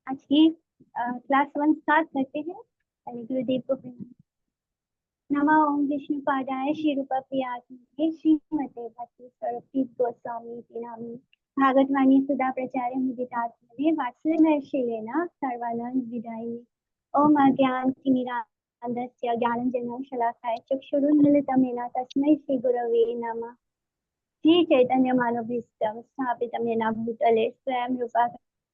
आज की class 1 start करते हैं। पहले गुरुदेव को प्रणाम। नमः ओम विष्णु पादाय श्री रूप प्रियात्मने श्रीमते भक्ति स्वरूप गोस्वामी नामी भागवतवाणी सुधा प्रचार्य मुदितात्मने वात्सल्य श्रीलेना सर्वानंद विदायिने। ओम अज्ञान तिमिरान्धस्य ज्ञानञ्जनं शलाकाय चक्षुरुन्मीलितं येन तस्मै श्री गुरवे नमः। श्री चैतन्य मानवभीष्टं स्थापितं येन भूतले स्वयं रूपा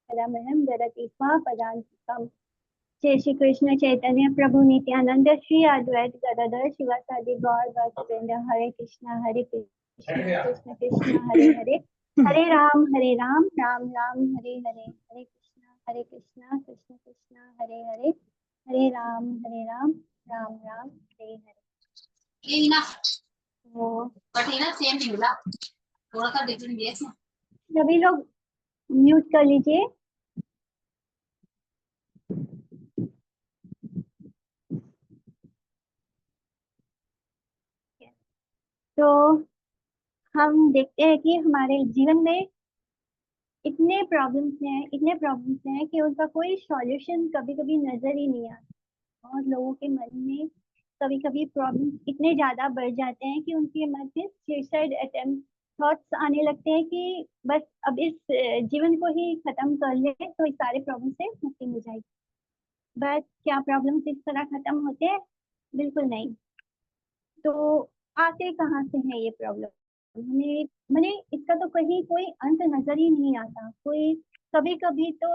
कदामहं ददति स्वापदान्तिकम्। जय श्री कृष्ण चैतन्य प्रभु नित्यानंद श्री अद्वैत गदाधर शिवासादि गौर भक्तवृंद। हरे कृष्णा कृष्ण कृष्ण हरे हरे, हरे राम राम राम हरे हरे, हरे कृष्णा कृष्ण कृष्ण हरे हरे, हरे राम राम राम हरे हरे। सेम थोड़ा सा डिफरेंट। सभी लोग म्यूट कर लीजिए। तो हम देखते हैं कि हमारे जीवन में इतने प्रॉब्लम्स हैं कि उनका कोई सॉल्यूशन कभी कभी नजर ही नहीं आता। और लोगों के मन में कभी कभी प्रॉब्लम्स इतने ज्यादा बढ़ जाते हैं कि उनके मन में सुसाइड अटेम्प्ट थॉट्स आने लगते हैं कि बस अब इस जीवन को ही खत्म कर ले तो इस सारे प्रॉब्लम से मुक्ति मिल जाएगी। बट क्या प्रॉब्लम्स इस तरह खत्म होते हैं? बिल्कुल नहीं। तो आते कहाँ से है ये प्रॉब्लम? हमें मैंने इसका तो कहीं कोई अंत नजर ही नहीं आता। कोई कभी कभी तो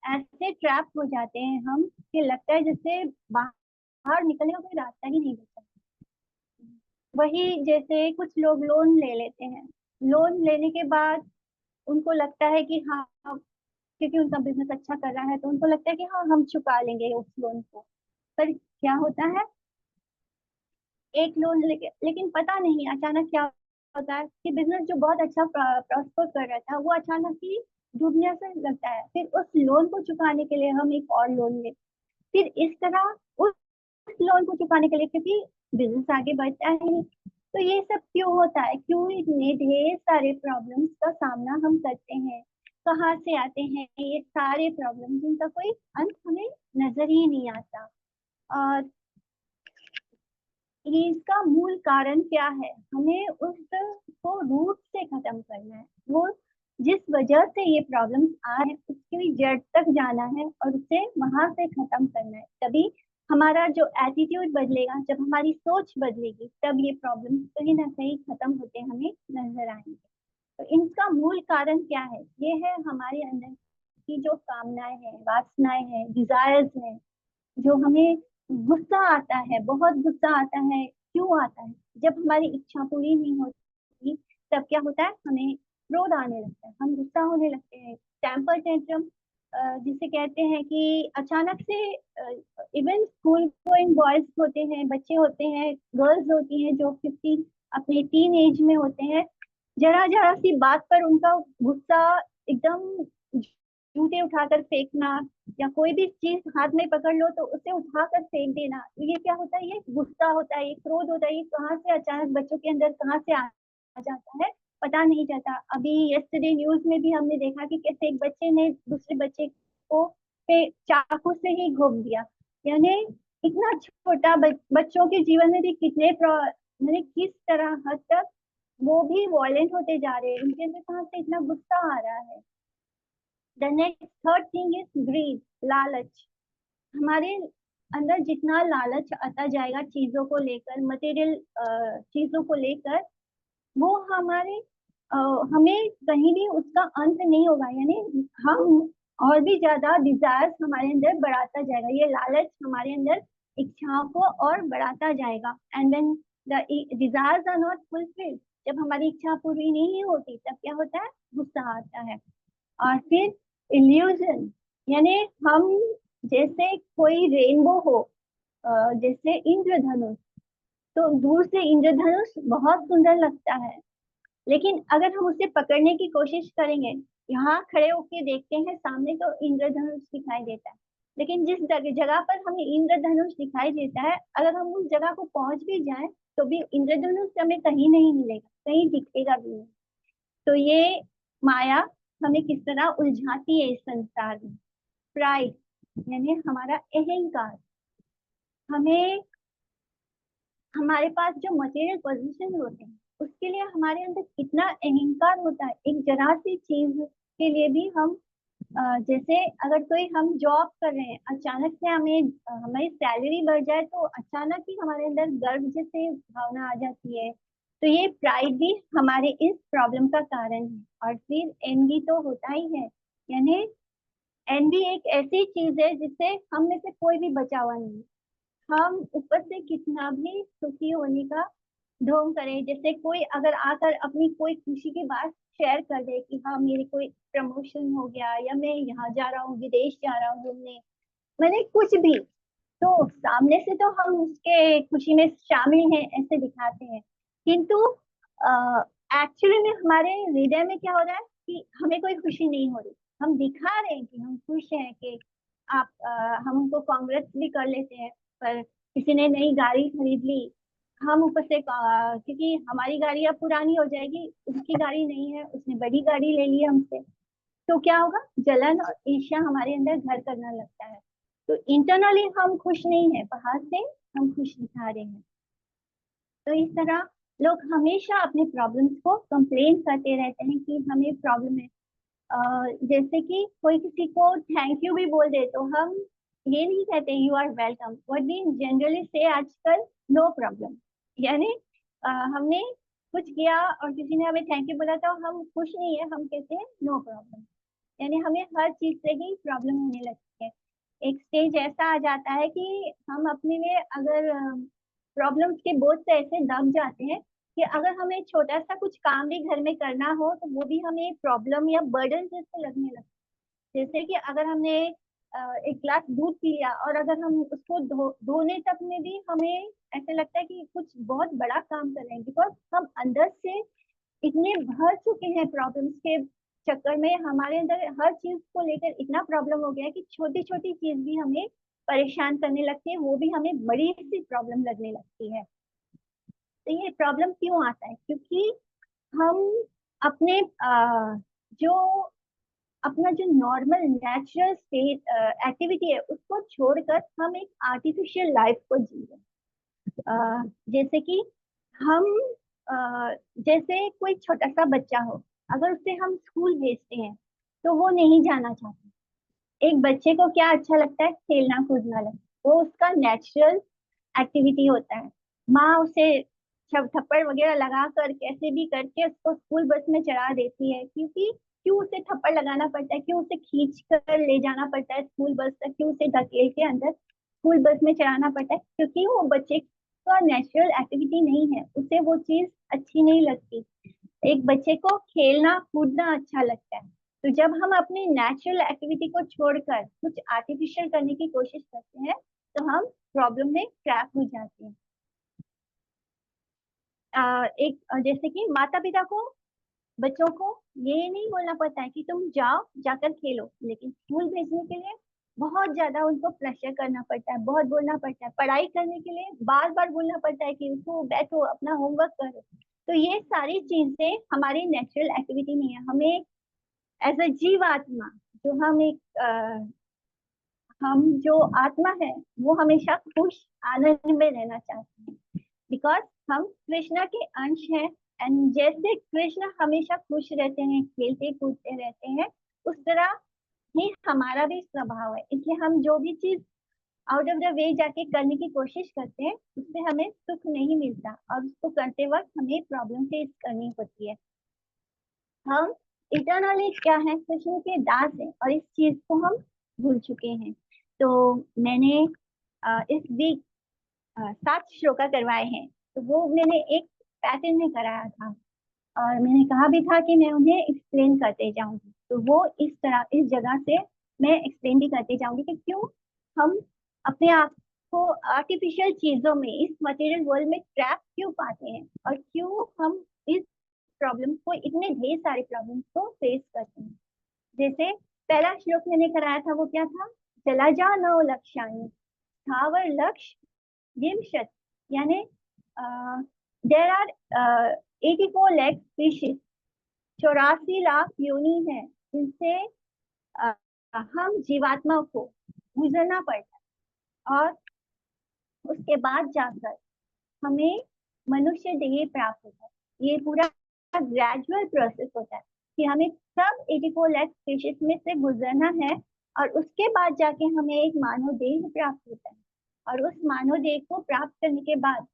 ऐसे ट्रैप हो जाते हैं हम कि लगता है जैसे बाहर निकलने का कोई रास्ता ही नहीं बचा। वही जैसे कुछ लोग लोन ले लेते हैं। लोन लेने के बाद उनको लगता है कि हाँ, क्योंकि उनका बिजनेस अच्छा कर रहा है तो उनको लगता है कि हाँ हम चुका लेंगे उस लोन को। पर क्या होता है, एक लोन लेके लेकिन पता नहीं अचानक क्या होता है कि बिजनेस जो बहुत अच्छा प्रॉस्पर कर रहा था वो अचानक ही डूबने से लगता है। फिर उस लोन को चुकाने के लिए हम एक और लोन ले, फिर इस तरह उस लोन को चुकाने के लिए, क्योंकि बिजनेस आगे बढ़ता है नहीं। तो ये सब क्यों होता है? क्यों इतने ढेर सारे प्रॉब्लम्स का सामना हम करते हैं? कहाँ से आते हैं ये सारे प्रॉब्लम्स जिनका कोई अंत हमें नजर ही नहीं आता? और ये इसका मूल कारण क्या है? हमें उस को रूट से खत्म करना है। वो जिस वजह से ये प्रॉब्लम्स आ रहे हैं उसकी जड़ तक जाना है और उसे वहां से खत्म करना है। तभी हमारा जो एटीट्यूड बदलेगा, जब हमारी सोच बदलेगी, तब ये प्रॉब्लम्स कहीं ना कहीं खत्म होते हमें नजर आएंगे। तो इनका मूल कारण क्या है? ये है हमारे अंदर की जो कामनाएं हैं, वासनाएं हैं, डिजायर्स हैं। जो हमें गुस्सा आता है, बहुत गुस्सा आता है। क्यों आता है? जब हमारी इच्छा पूरी नहीं होती तब क्या होता है, हमें क्रोध आने लगता है, हम गुस्सा होने लगते हैं। टेम्पर टेंट्रम जिसे कहते हैं कि अचानक से इवन स्कूल गोइंग बॉयज होते हैं, बच्चे होते हैं, गर्ल्स होती हैं जो 15 अपने टीन एज में होते हैं, जरा जरा सी बात पर उनका गुस्सा एकदम जूते उठाकर फेंकना, या कोई भी चीज हाथ में पकड़ लो तो उसे उठाकर फेंक देना। तो ये क्या होता है? ये गुस्सा होता है, ये क्रोध होता है। ये कहाँ से अचानक बच्चों के अंदर कहाँ से आ जाता है पता नहीं चलता। अभी यस्टरडे न्यूज में भी हमने देखा कि कैसे एक बच्चे ने दूसरे बच्चे को पे चाकू से ही घोंप दिया। यानी इतना छोटा बच्चों के जीवन में भी कितने मैंने किस तरह हद तक वो भी वॉयलेंट होते जा रहे हैं। उनके अंदर कहाँ से इतना गुस्सा आ रहा है? The next third thing is greed, लालच। हमारे अंदर जितना लालच आता जाएगा चीजों को लेकर, मटेरियल चीजों को लेकर, वो हमारे अ, हमें कहीं भी उसका अंत नहीं होगा। यानी हम और भी ज्यादा डिजायर्स हमारे अंदर बढ़ाता जाएगा। ये लालच हमारे अंदर इच्छाओं को और बढ़ाता जाएगा। And when the desires are not fulfilled, जब हमारी इच्छा पूरी नहीं होती तब क्या होता है? गुस्सा आता है। और फिर इल्यूजन, यानी हम जैसे कोई रेनबो हो, जैसे इंद्रधनुष। तो दूर से इंद्रधनुष बहुत सुंदर लगता है, लेकिन अगर हम उसे पकड़ने की कोशिश करेंगे, यहाँ खड़े होके देखते हैं सामने तो इंद्रधनुष दिखाई देता है, लेकिन जिस जगह पर हमें इंद्रधनुष दिखाई देता है, अगर हम उस जगह को पहुंच भी जाएं तो भी इंद्रधनुष हमें कहीं नहीं मिलेगा, कहीं दिखेगा भी नहीं। तो ये माया हमें किस तरह उलझाती है इस संसार में। प्राइड यानी हमारा अहंकार, हमें हमारे पास जो मटेरियल पोजीशन होते हैं उसके लिए हमारे अंदर कितना अहंकार होता है। एक जरा सी चीज के लिए भी हम जैसे अगर कोई हम जॉब कर रहे हैं, अचानक से हमें हमारी सैलरी बढ़ जाए तो अचानक ही हमारे अंदर गर्व जैसे भावना आ जाती है। तो ये प्राइड भी हमारे इस प्रॉब्लम का कारण है। और फिर एनवी तो होता ही है, यानी एनवी एक ऐसी चीज है जिससे हम में से कोई भी बचा हुआ नहीं है। हम ऊपर से कितना भी सुखी होने का ढोंग करें, जैसे कोई अगर आकर अपनी कोई खुशी की बात शेयर कर दे कि हाँ मेरी कोई प्रमोशन हो गया या मैं यहाँ जा रहा हूँ, विदेश जा रहा हूँ घूमने, मैंने कुछ भी, तो सामने से तो हम उसके खुशी में शामिल हैं ऐसे दिखाते हैं, किंतु एक्चुअली में हमारे हृदय में क्या हो रहा है कि हमें कोई खुशी नहीं हो रही। हम दिखा रहे हैं कि हम खुश हैं, कि आप हम उनको कांग्रेस भी कर लेते हैं, पर किसी ने नई गाड़ी खरीद ली, हम ऊपर से क्योंकि हमारी गाड़ी अब पुरानी हो जाएगी, उसकी गाड़ी नहीं है, उसने बड़ी गाड़ी ले ली हमसे, तो क्या होगा, जलन और ईर्ष्या हमारे अंदर घर करना लगता है। तो इंटरनली हम खुश नहीं है, बाहर से हम खुश दिखा रहे हैं। तो इस तरह लोग हमेशा अपने प्रॉब्लम्स को कंप्लेन करते रहते हैं कि हमें प्रॉब्लम है। जैसे कि कोई किसी को थैंक यू भी बोल दे तो हम ये नहीं कहते you are welcome, what we generally say आजकल, नो प्रॉब्लम। यानी हमने कुछ किया और किसी ने हमें थैंक यू बोला तो हम खुश नहीं है, हम कहते हैं नो प्रॉब्लम। यानी हमें हर चीज से ही प्रॉब्लम होने लगती है। एक स्टेज ऐसा आ जाता है कि हम अपने लिए अगर प्रॉब्लम्स के बोझ से ऐसे दब जाते हैं कि अगर हमें छोटा सा कुछ काम भी घर में करना हो तो वो भी हमें प्रॉब्लम या बर्डन जैसे लगने लगता है। जैसे कि अगर हमने एक ग्लास दूध पी लिया और अगर हम उसको धोने तक में भी हमें ऐसे लगता है कि कुछ बहुत बड़ा काम कर रहे हैं, बिकॉज हम अंदर से इतने भर चुके हैं प्रॉब्लम्स के चक्कर में, हमारे अंदर हर चीज को लेकर इतना प्रॉब्लम हो गया है कि छोटी छोटी चीज भी हमें परेशान करने लगती है, वो भी हमें बड़ी सी प्रॉब्लम लगने लगती है। तो ये प्रॉब्लम क्यों आता है, क्योंकि हम अपने जो अपना जो नॉर्मल नेचुरल स्टेट एक्टिविटी है उसको छोड़कर हम एक आर्टिफिशियल लाइफ को जी रहे हैं। जैसे कि हम जैसे कोई छोटा सा बच्चा हो, अगर उसे हम स्कूल भेजते हैं तो वो नहीं जाना चाहता। एक बच्चे को क्या अच्छा लगता है, खेलना कूदना लगता है, वो उसका नेचुरल एक्टिविटी होता है। माँ उसे थप्पड़ वगैरह लगा कर कैसे भी करके उसको स्कूल बस में चढ़ा देती है, क्योंकि क्यों उसे थप्पड़ लगाना पड़ता है, क्यों उसे खींच कर ले जाना पड़ता है स्कूल बस तक, क्यों उसे धकेल के अंदर स्कूल बस में चढ़ाना पड़ता है, क्योंकि वो बच्चे का नेचुरल एक्टिविटी नहीं है, उसे वो चीज अच्छी नहीं लगती। एक बच्चे को खेलना कूदना अच्छा लगता है। तो जब हम अपनी नेचुरल एक्टिविटी को छोड़कर कुछ आर्टिफिशियल करने की कोशिश करते हैं तो हम प्रॉब्लम में ट्रैप हो जाते हैं। एक जैसे कि माता पिता को बच्चों को ये नहीं बोलना पड़ता है कि तुम जाओ जाकर खेलो, लेकिन स्कूल भेजने के लिए बहुत ज्यादा उनको प्रेशर करना पड़ता है, बहुत बोलना पड़ता है, पढ़ाई करने के लिए बार बार बोलना पड़ता है कि उनको बैठो अपना होमवर्क करो। तो ये सारी चीजें हमारी नेचुरल एक्टिविटी नहीं है। हमें एज अ जीव आत्मा, जो हम जो आत्मा है वो हमेशा खुश आनंद में रहना चाहते हैं, बिकॉज हम कृष्णा के अंश हैं। एंड जैसे कृष्ण हमेशा खुश रहते हैं, खेलते कूदते रहते हैं, उस तरह ही हमारा भी स्वभाव है। इसलिए हम जो भी चीज आउट ऑफ द वे जाके करने की कोशिश करते हैं उससे हमें सुख नहीं मिलता, और उसको करते वक्त हमें प्रॉब्लम फेस करनी होती है। हम इटर्नली क्या है, कृष्ण के दास हैं और इस चीज को हम भूल चुके हैं। तो मैंने इस वीक 7 श्लोका करवाए हैं, तो वो मैंने एक पैटर्न में कराया था और मैंने कहा भी था कि मैं उन्हें एक्सप्लेन करते जाऊंगी। तो वो इस तरह इस जगह से मैं एक्सप्लेन भी करते जाऊंगी कि क्यों हम अपने आप को आर्टिफिशियल चीजों में, इस मटेरियल वर्ल्ड में ट्रैप क्यों पाते हैं, और क्यों हम इस प्रॉब्लम्स को, इतने ढेर सारे प्रॉब्लम्स को फेस करते हैं। जैसे पहला श्लोक मैंने कराया था वो क्या था, चला जा नौ लक्ष्यानि स्थावर लक्ष्य विमशत, यानी there are 84 lakh species, 84 lakh योनि है जिनसे हम जीवात्मा को गुजरना पड़ता है और उसके बाद जाकर हमें मनुष्य देह प्राप्त होता है। ये पूरा ग्रेजुअल प्रोसेस होता है कि हमें सब 84 लाख स्पीशीज में से गुजरना है और उसके बाद जाके हमें एक मानव देह प्राप्त होता है। और उस मानव देह को प्राप्त करने के बाद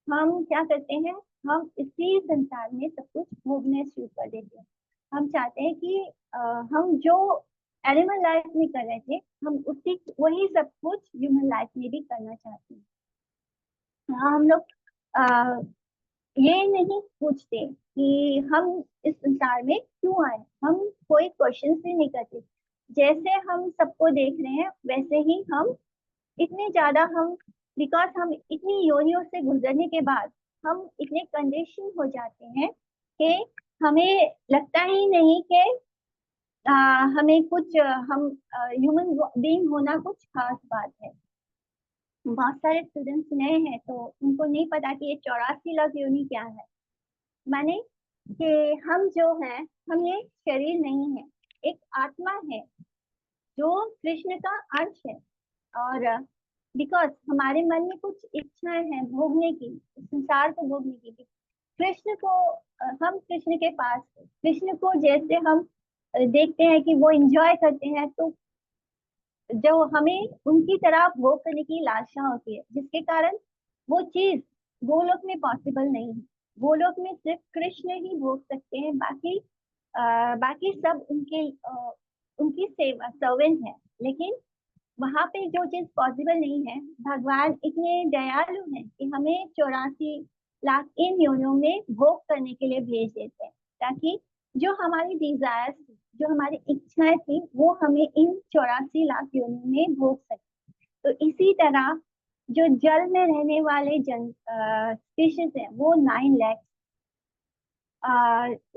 हम क्या करते हैं, हम इसी संसार में सब कुछ भोगने शुरू कर देते हैं। हम चाहते हैं कि हम जो एनिमल लाइफ में कर रहे थे, हम उसी वही सब कुछ ह्यूमन लाइफ में भी करना चाहते हैं। हाँ, हम लोग ये नहीं पूछते कि हम इस संसार में क्यों आए, हम कोई क्वेश्चन भी नहीं करते। जैसे हम सबको देख रहे हैं वैसे ही हम इतने ज्यादा हम, बिकॉज हम इतनी योनियों से गुजरने के बाद हम इतने कंडीशन हो जाते हैं कि हमें लगता ही नहीं कि हमें कुछ हम ह्यूमन बीइंग होना कुछ खास बात है। बहुत सारे स्टूडेंट्स नए हैं तो उनको नहीं पता कि ये 84 लाख योनि क्या है। माने कि हम जो हैं, हम ये शरीर नहीं है, एक आत्मा है जो कृष्ण का अंश है। और बिकॉज हमारे मन में कुछ इच्छाएं हैं भोगने की, संसार को भोगने की, कृष्ण को हम कृष्ण के पास, कृष्ण को जैसे हम देखते हैं कि वो एंजॉय करते हैं, तो जो हमें उनकी तरह भोग करने की लालसा होती है, जिसके कारण वो चीज गोलोक में पॉसिबल नहीं है। गोलोक में सिर्फ कृष्ण ही भोग सकते हैं, बाकी सब उनकी सेवा सर्वेंट है। लेकिन वहां पे जो चीज पॉसिबल नहीं है, भगवान इतने दयालु हैं कि हमें 84 लाख इन योनियों में भोग करने के लिए भेज देते हैं, ताकि जो हमारी डिजायर्स, जो हमारी इच्छाएं थी, वो हमें इन 84 लाख योनियों में भोग सके। तो इसी तरह जो जल में रहने वाले जन स्पीशीज है वो 9 लाख,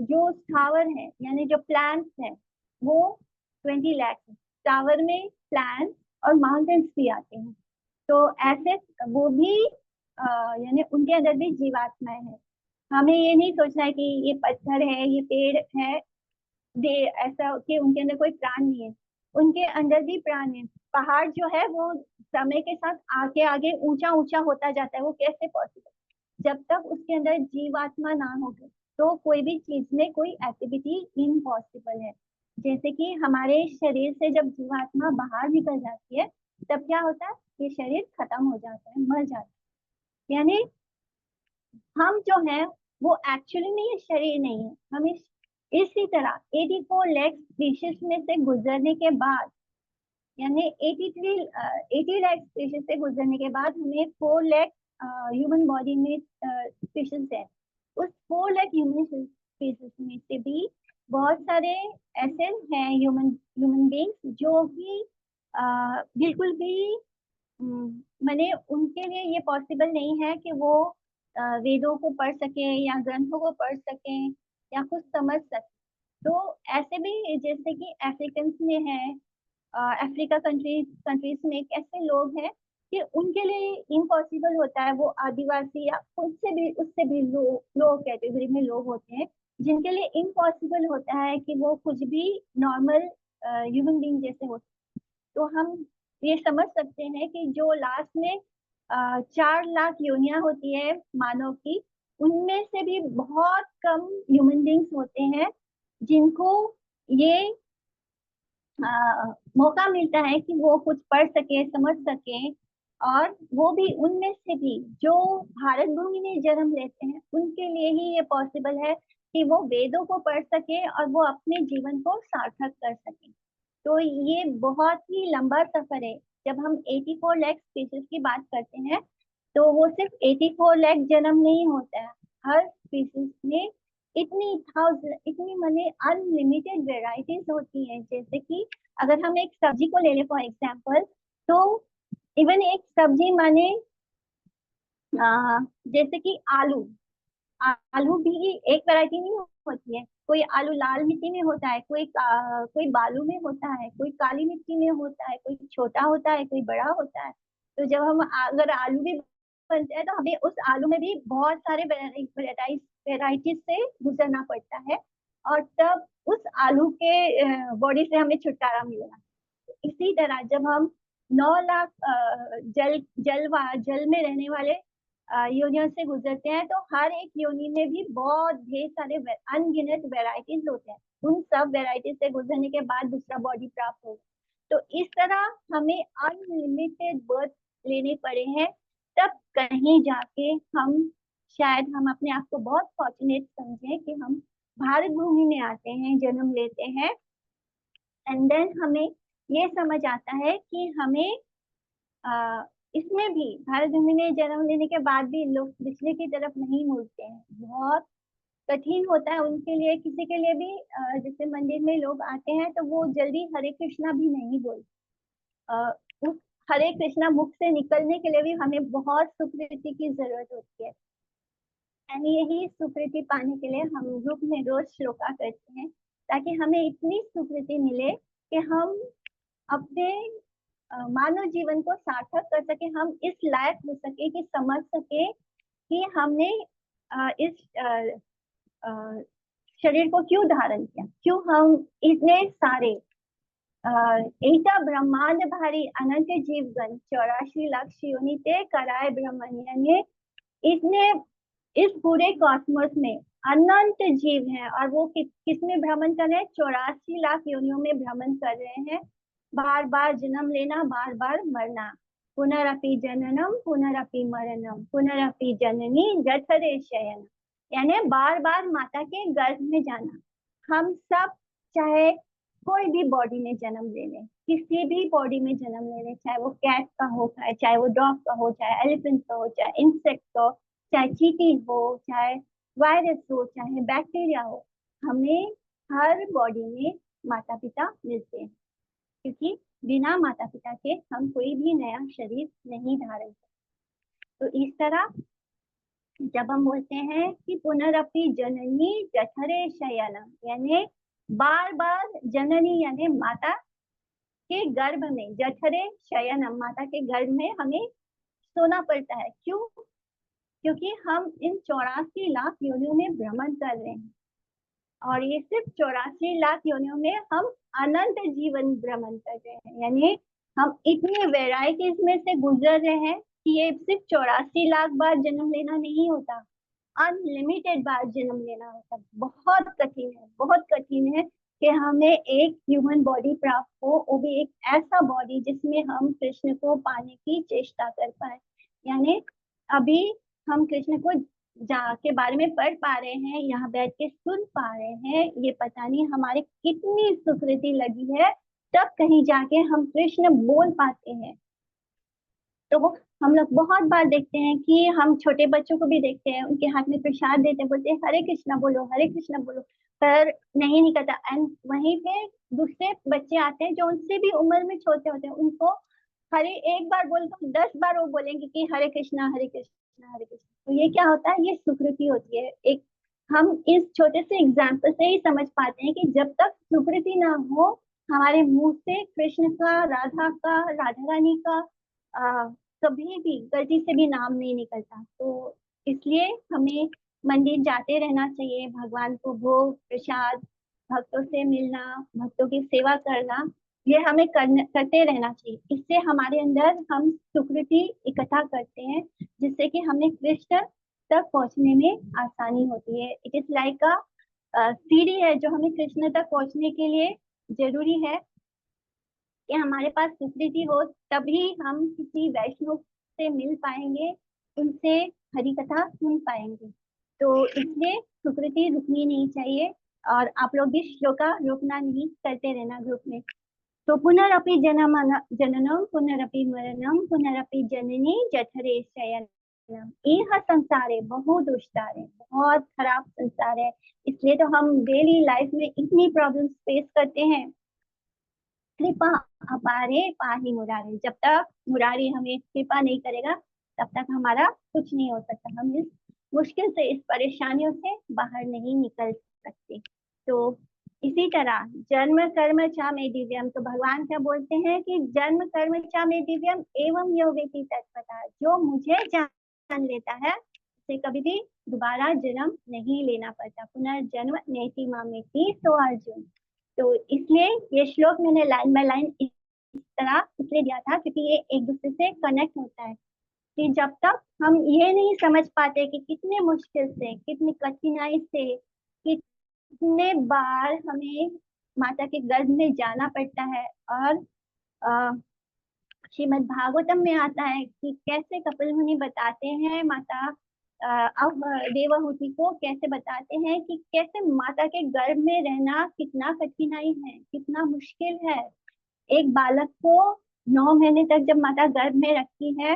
जो स्थावर है यानी जो प्लांट्स है वो 20 लाख है। टावर में प्लांट्स और माउंटेन्स भी आते हैं। तो ऐसे वो भी यानी उनके अंदर भी जीवात्माएं हैं। हमें ये नहीं सोचना है कि ये पत्थर है, ये पेड़ है, दे ऐसा कि उनके अंदर कोई प्राण नहीं है। उनके अंदर भी प्राण है। पहाड़ जो है वो समय के साथ आगे आगे ऊंचा ऊंचा होता जाता है। वो कैसे पॉसिबल, जब तक उसके अंदर जीवात्मा ना होगी तो कोई भी चीज में कोई एक्टिविटी इम्पॉसिबल है। जैसे कि हमारे शरीर से जब जीवात्मा बाहर निकल जाती है, तब क्या होता है, ये शरीर खत्म हो जाता है, मर जाता है। यानी हम जो है वो एक्चुअली में ये शरीर नहीं है। हम इसी तरह 84 लाख स्पीशीज में से गुजरने के बाद, यानी 80 लाख स्पीशीज से गुजरने के बाद हमें 4 लाख ह्यूमन बॉडी में स्पीशीज है। उस 4 लाख ह्यूमन स्पीशीज में से भी बहुत सारे ऐसे हैं ह्यूमन ह्यूमन बींग्स जो कि बिल्कुल भी माने उनके लिए ये पॉसिबल नहीं है कि वो वेदों को पढ़ सके या ग्रंथों को पढ़ सके या कुछ समझ सके। तो ऐसे भी जैसे कि अफ्रीकन में है, अफ्रीका कंट्रीज में एक ऐसे लोग हैं कि उनके लिए इम्पॉसिबल होता है। वो आदिवासी या उससे भी लो कैटेगरी में लोग होते हैं जिनके लिए इम्पॉसिबल होता है कि वो कुछ भी नॉर्मल ह्यूमन बीइंग जैसे हो। तो हम ये समझ सकते हैं कि जो लास्ट में 4 लाख योनियां होती है मानव की, उनमें से भी बहुत कम ह्यूमन बींग्स होते हैं जिनको ये मौका मिलता है कि वो कुछ पढ़ सके, समझ सके। और वो भी उनमें से भी जो भारत भूमि में जन्म लेते हैं, उनके लिए ही ये पॉसिबल है कि वो वेदों को पढ़ सके और वो अपने जीवन को सार्थक कर सके। तो ये बहुत ही लंबा सफर है। जब हम 84 लाख स्पीशीज की बात करते हैं तो वो सिर्फ 84 लाख जन्म नहीं होता है। हर स्पीशीज में इतनी माने अनलिमिटेड वेराइटीज होती हैं। जैसे कि अगर हम एक सब्जी को ले लें फॉर एग्जाम्पल, तो इवन एक सब्जी माने जैसे कि आलू, आलू भी एक वैरायटी नहीं होती है। कोई आलू लाल मिट्टी में होता है, कोई बालू में होता है, कोई काली मिट्टी में होता है, कोई छोटा होता है, कोई बड़ा होता है। तो जब हम अगर आलू भी बनते हैं तो हमें उस आलू में भी बहुत सारे वेराइटीज से गुजरना पड़ता है और तब उस आलू के बॉडी से हमें छुटकारा मिलेगा। इसी तरह जब हम 9 लाख जल में रहने वाले योनियों से गुजरते हैं, तो हर एक योनि में भी बहुत ढेर सारे अनगिनत वेराइटीज होते हैं। उन सब वेराइटीज से गुजरने के बाद दूसरा बॉडी प्राप्त होगा। तो इस तरह हमें अनलिमिटेड बर्थ लेने पड़े हैं, तब कहीं जाके शायद हम अपने आप को बहुत फॉर्चुनेट समझें कि हम भारत भूमि में आते हैं, जन्म लेते हैं, एंड देन हमें ये समझ आता है कि हमें इसमें भी भारत भूमि में जन्म लेने के बाद भी लोग पिछले की तरफ नहीं मुड़ते हैं। बहुत कठिन होता है उनके लिए, किसी के लिए भी। जैसे मंदिर में लोग आते हैं तो वो जल्दी हरे कृष्णा भी नहीं बोलते। उस हरे कृष्णा मुख से निकलने के लिए भी हमें बहुत सुकृति की जरूरत होती है। यानी यही सुकृति पाने के लिए हम ग्रुप में रोज श्लोका करते हैं, ताकि हमें इतनी सुकृति मिले कि हम अपने मानव जीवन को सार्थक कर सके, हम इस लायक हो सके कि समझ सके कि हमने इस शरीर को क्यों धारण किया, क्यों हम इतने सारे ऐसा ब्रह्मांड भारी अनंत जीवगण 84 लाख योनि ते कराए ब्रह्मण्य ने, इतने इस पूरे कॉस्मोस में अनंत जीव हैं और वो किस में भ्रमण कर रहे हैं? 84 लाख योनियों में भ्रमण कर रहे हैं। बार बार जन्म लेना, बार बार मरना, पुनरअपि जननम पुनरअपि मरणम पुनरअपि जननी जठरे शयन, यानी बार बार माता के गर्भ में जाना। हम सब चाहे कोई भी बॉडी में जन्म ले लें, किसी भी बॉडी में जन्म ले लें, चाहे वो कैट का हो, चाहे वो डॉग का हो, चाहे एलिफेंट का हो, चाहे इंसेक्ट का हो, चाहे चीटी हो, चाहे वायरस हो, चाहे बैक्टीरिया हो, हमें हर बॉडी में माता पिता मिलते हैं, क्योंकि बिना माता पिता के हम कोई भी नया शरीर नहीं धारण करते। तो इस तरह जब हम बोलते हैं कि पुनरअपि जननी जठरे शयनम, यानी बार बार जननी यानी माता के गर्भ में, जठरे शयनम माता के गर्भ में हमें सोना पड़ता है। क्यों? क्योंकि हम इन 84 लाख योनियों में भ्रमण कर रहे हैं, और ये सिर्फ 84 लाख योनियों में हम अनंत जीवन भ्रमण कर रहे हैं। यानी हम इतने वेराइटीज में से गुजर रहे हैं कि ये सिर्फ 84 लाख बार जन्म लेना नहीं होता, अनलिमिटेड बार जन्म लेना होता। बहुत कठिन है, बहुत कठिन है कि हमें एक ह्यूमन बॉडी प्राप्त हो, वो भी एक ऐसा बॉडी जिसमें हम कृष्ण को पाने की चेष्टा कर पाए। यानी अभी हम कृष्ण को के बारे में पढ़ पा रहे हैं, यहाँ बैठ के सुन पा रहे हैं, ये पता नहीं हमारे कितनी सुकृति लगी है, तब कहीं जाके हम कृष्ण बोल पाते हैं। तो हम लोग बहुत बार देखते हैं कि हम छोटे बच्चों को भी देखते हैं, उनके हाथ में प्रसाद देते हैं, बोलते हैं हरे कृष्णा बोलो, हरे कृष्णा बोलो, पर नहीं निकलता। एंड वहीं पे दूसरे बच्चे आते हैं जो उनसे भी उम्र में छोटे होते हैं, उनको हरे एक बार बोल तो 10 बार वो बोलेंगे कि हरे कृष्णा हरे कृष्णा हरे कृष्णा। तो ये क्या होता है? ये सुकृति होती है। एक हम इस छोटे से एग्जाम्पल से ही समझ पाते हैं कि जब तक सुकृति ना हो, हमारे मुंह से कृष्ण का, राधा का, राधा रानी का कभी भी गलती से भी नाम नहीं निकलता। तो इसलिए हमें मंदिर जाते रहना चाहिए, भगवान को भोग प्रसाद, भक्तों से मिलना, भक्तों की सेवा करना, ये हमें करते रहना चाहिए। इससे हमारे अंदर हम सुकृति इकट्ठा करते हैं, जिससे कि हमें कृष्ण तक पहुंचने में आसानी होती है। इट इज लाइक अ सीढ़ी है जो हमें कृष्ण तक पहुंचने के लिए जरूरी है कि हमारे पास सुकृति हो, तभी हम किसी वैष्णव से मिल पाएंगे, उनसे हरि कथा सुन पाएंगे। तो इसलिए सुकृति रुकनी नहीं चाहिए, और आप लोग भी श्लोका रोकना नहीं, करते रहना ग्रुप में। तो पुनरअपि जननम पुनरअपि मरणम पुनरअपि जननी जठरे शयनम, यह संसार है बहु दुष्टार है, बहुत खराब संसार है। इसलिए तो हम डेली लाइफ में इतनी प्रॉब्लम्स फेस करते हैं। कृपा अपारे पाही मुरारे, जब तक मुरारी हमें कृपा नहीं करेगा तब तक हमारा कुछ नहीं हो सकता। हम इस मुश्किल से, इस परेशानियों से बाहर नहीं निकल सकते। तो इसी तरह जन्म कर्म च मे दिव्यम, तो भगवान क्या बोलते हैं कि जन्म कर्म च मे दिव्यम एवं यो वेति तत्पथा, जो मुझे जान लेता है उसे कभी भी दोबारा जन्म नहीं लेना पड़ता। पुनर्जन्म नेति मामेति, तो अर्जुन। तो इसलिए ये श्लोक मैंने लाइन बाय लाइन तरह इसलिए दिया था क्योंकि ये एक दूसरे से कनेक्ट होता है। कि जब तक हम ये नहीं समझ पाते कि कितने मुश्किल से, कितनी कठिनाई से, कितने बार हमें माता के गर्भ में जाना पड़ता है। और अ, श्रीमद् भागवतम में आता है कि कैसे कपिल मुनि बताते हैं माता अब देवहूति को कैसे बताते हैं कि कैसे माता के गर्भ में रहना कितना कठिनाई है, कितना मुश्किल है। एक बालक को 9 महीने तक जब माता गर्भ में रखती है,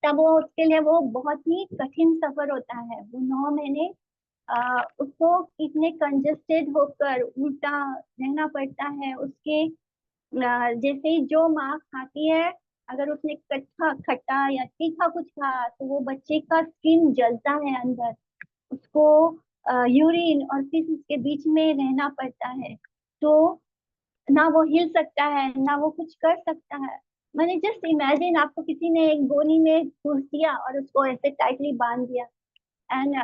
तब वो उसके लिए वो बहुत ही कठिन सफर होता है। वो 9 महीने उसको इतने कंजेस्टेड होकर उल्टा रहना पड़ता है। उसके जैसे ही जो माँ खाती है, अगर उसने कच्चा खट्टा या तीखा कुछ खा तो वो बच्चे का स्किन जलता है अंदर। उसको यूरिन और फिर उसके बीच में रहना पड़ता है। तो ना वो हिल सकता है, ना वो कुछ कर सकता है। मैंने जस्ट इमेजिन, आपको किसी ने एक गोनी में घुस दिया और उसको ऐसे टाइटली बांध दिया, एंड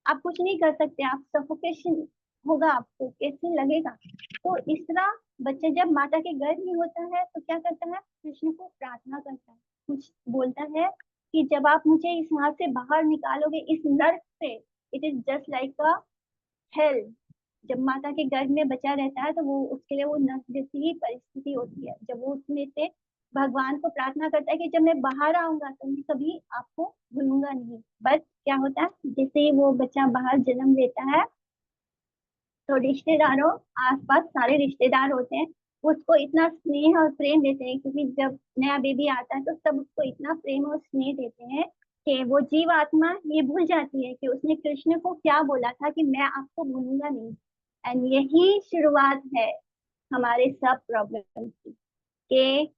आप कुछ नहीं कर सकते, आप सफोकेशन होगा, आपको कैसे लगेगा। तो इस तरह बच्चे जब माता के गर्भ में होता है तो क्या करता है, कृष्ण को प्रार्थना करता है, कुछ बोलता है कि जब आप मुझे इस यहाँ से बाहर निकालोगे, इस नर्क से, it is just like a hello. जब माता के गर्भ में बच्चा रहता है तो वो उसके लिए वो नर्क जैसी ही परिस्थिति होती है। जब वो उसमें से भगवान को प्रार्थना करता है कि जब मैं बाहर आऊंगा तो मैं कभी आपको भूलूंगा नहीं। बस क्या होता है, जैसे ही वो बच्चा बाहर जन्म लेता है तो रिश्तेदारों, आसपास सारे रिश्तेदार होते हैं, वो उसको इतना स्नेह और प्रेम देते हैं, क्योंकि जब नया बेबी आता है तो सब उसको इतना प्रेम और स्नेह देते हैं कि वो जीव आत्मा ये भूल जाती है कि उसने कृष्ण को क्या बोला था कि मैं आपको भूलूंगा नहीं। एंड यही शुरुआत है हमारे सब प्रॉब्लम की, कि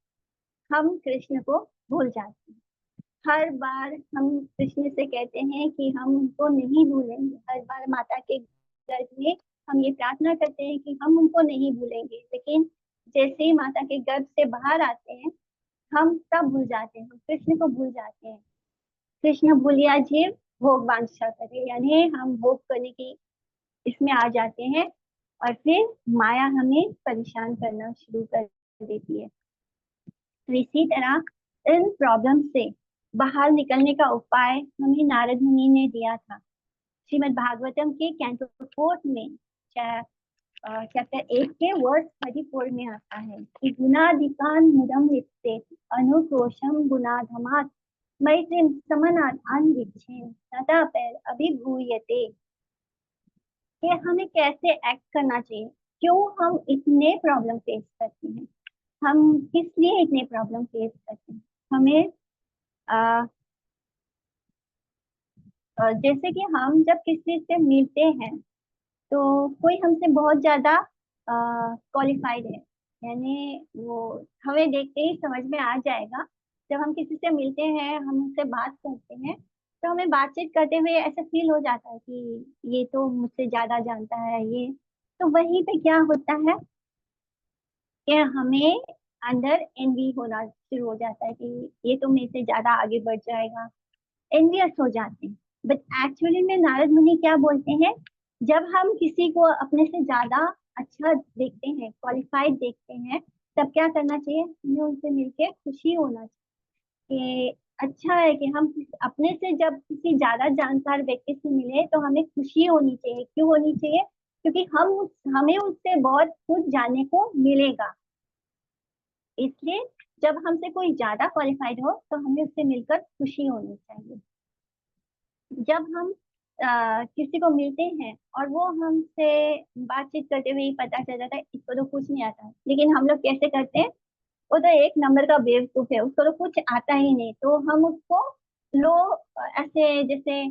हम कृष्ण को भूल जाते हैं। हर बार हम कृष्ण से कहते हैं कि हम उनको नहीं भूलेंगे, हर बार माता के गर्भ में हम ये प्रार्थना करते हैं कि हम उनको नहीं भूलेंगे, लेकिन जैसे ही माता के गर्भ से बाहर आते हैं हम सब भूल जाते हैं, कृष्ण को भूल जाते हैं। कृष्ण भूलिया जीव भोग वांछा करे, यानी हम भोग करने की इसमें आ जाते हैं, और फिर माया हमें परेशान करना शुरू कर देती है। तो इसी तरह इन प्रॉब्लम से बाहर निकलने का उपाय हमें नारद मुनि ने दिया था। श्रीमद् भागवतम के कैंटो 4 में चैप्टर 8 के वर्स 34 में आता है कि गुणाधिकान मुदम वित्ते अनुक्रोशम गुणाधमात मैत्रीम समनात अनविच्छेन तथा पैर अभिभूयते। कि हमें कैसे एक्ट करना चाहिए, क्यों हम इतने प्रॉब्लम फेस करते हैं, हम किस लिए इतने प्रॉब्लम फेस करते हैं। हमें आ, जैसे कि हम जब किसी से मिलते हैं तो कोई हमसे बहुत ज्यादा क्वालिफाइड है, यानी वो हमें देखते ही समझ में आ जाएगा। जब हम किसी से मिलते हैं, हम उनसे बात करते हैं, तो हमें बातचीत करते हुए ऐसा फील हो जाता है कि ये तो मुझसे ज्यादा जानता है ये। तो वहीं पे क्या होता है कि हमें अंदर एनवी होना शुरू हो जाता है कि ये तो मेरे से ज्यादा आगे बढ़ जाएगा, एनवियस हो जाते हैं। बट एक्चुअली में नारद मुनि क्या बोलते हैं, जब हम किसी को अपने से ज्यादा अच्छा देखते हैं, क्वालिफाइड देखते हैं, तब क्या करना चाहिए, हमें उनसे मिलके खुशी होना चाहिए। कि अच्छा है कि हम अपने से जब किसी ज्यादा जानकार व्यक्ति से मिले तो हमें खुशी होनी चाहिए। क्यों होनी चाहिए, क्योंकि हमें उससे बहुत कुछ जानने को मिलेगा। इसलिए जब हमसे कोई ज्यादा क्वालिफाइड हो तो हमें उससे मिलकर खुशी होनी चाहिए। जब हम किसी को मिलते हैं और वो हमसे बातचीत करते हुए ही पता चल जाता है इसको तो कुछ नहीं आता है, लेकिन हम लोग कैसे करते हैं, वो तो एक नंबर का बेवकूफ है, उसको तो कुछ आता ही नहीं, तो हम उसको लो ऐसे जैसे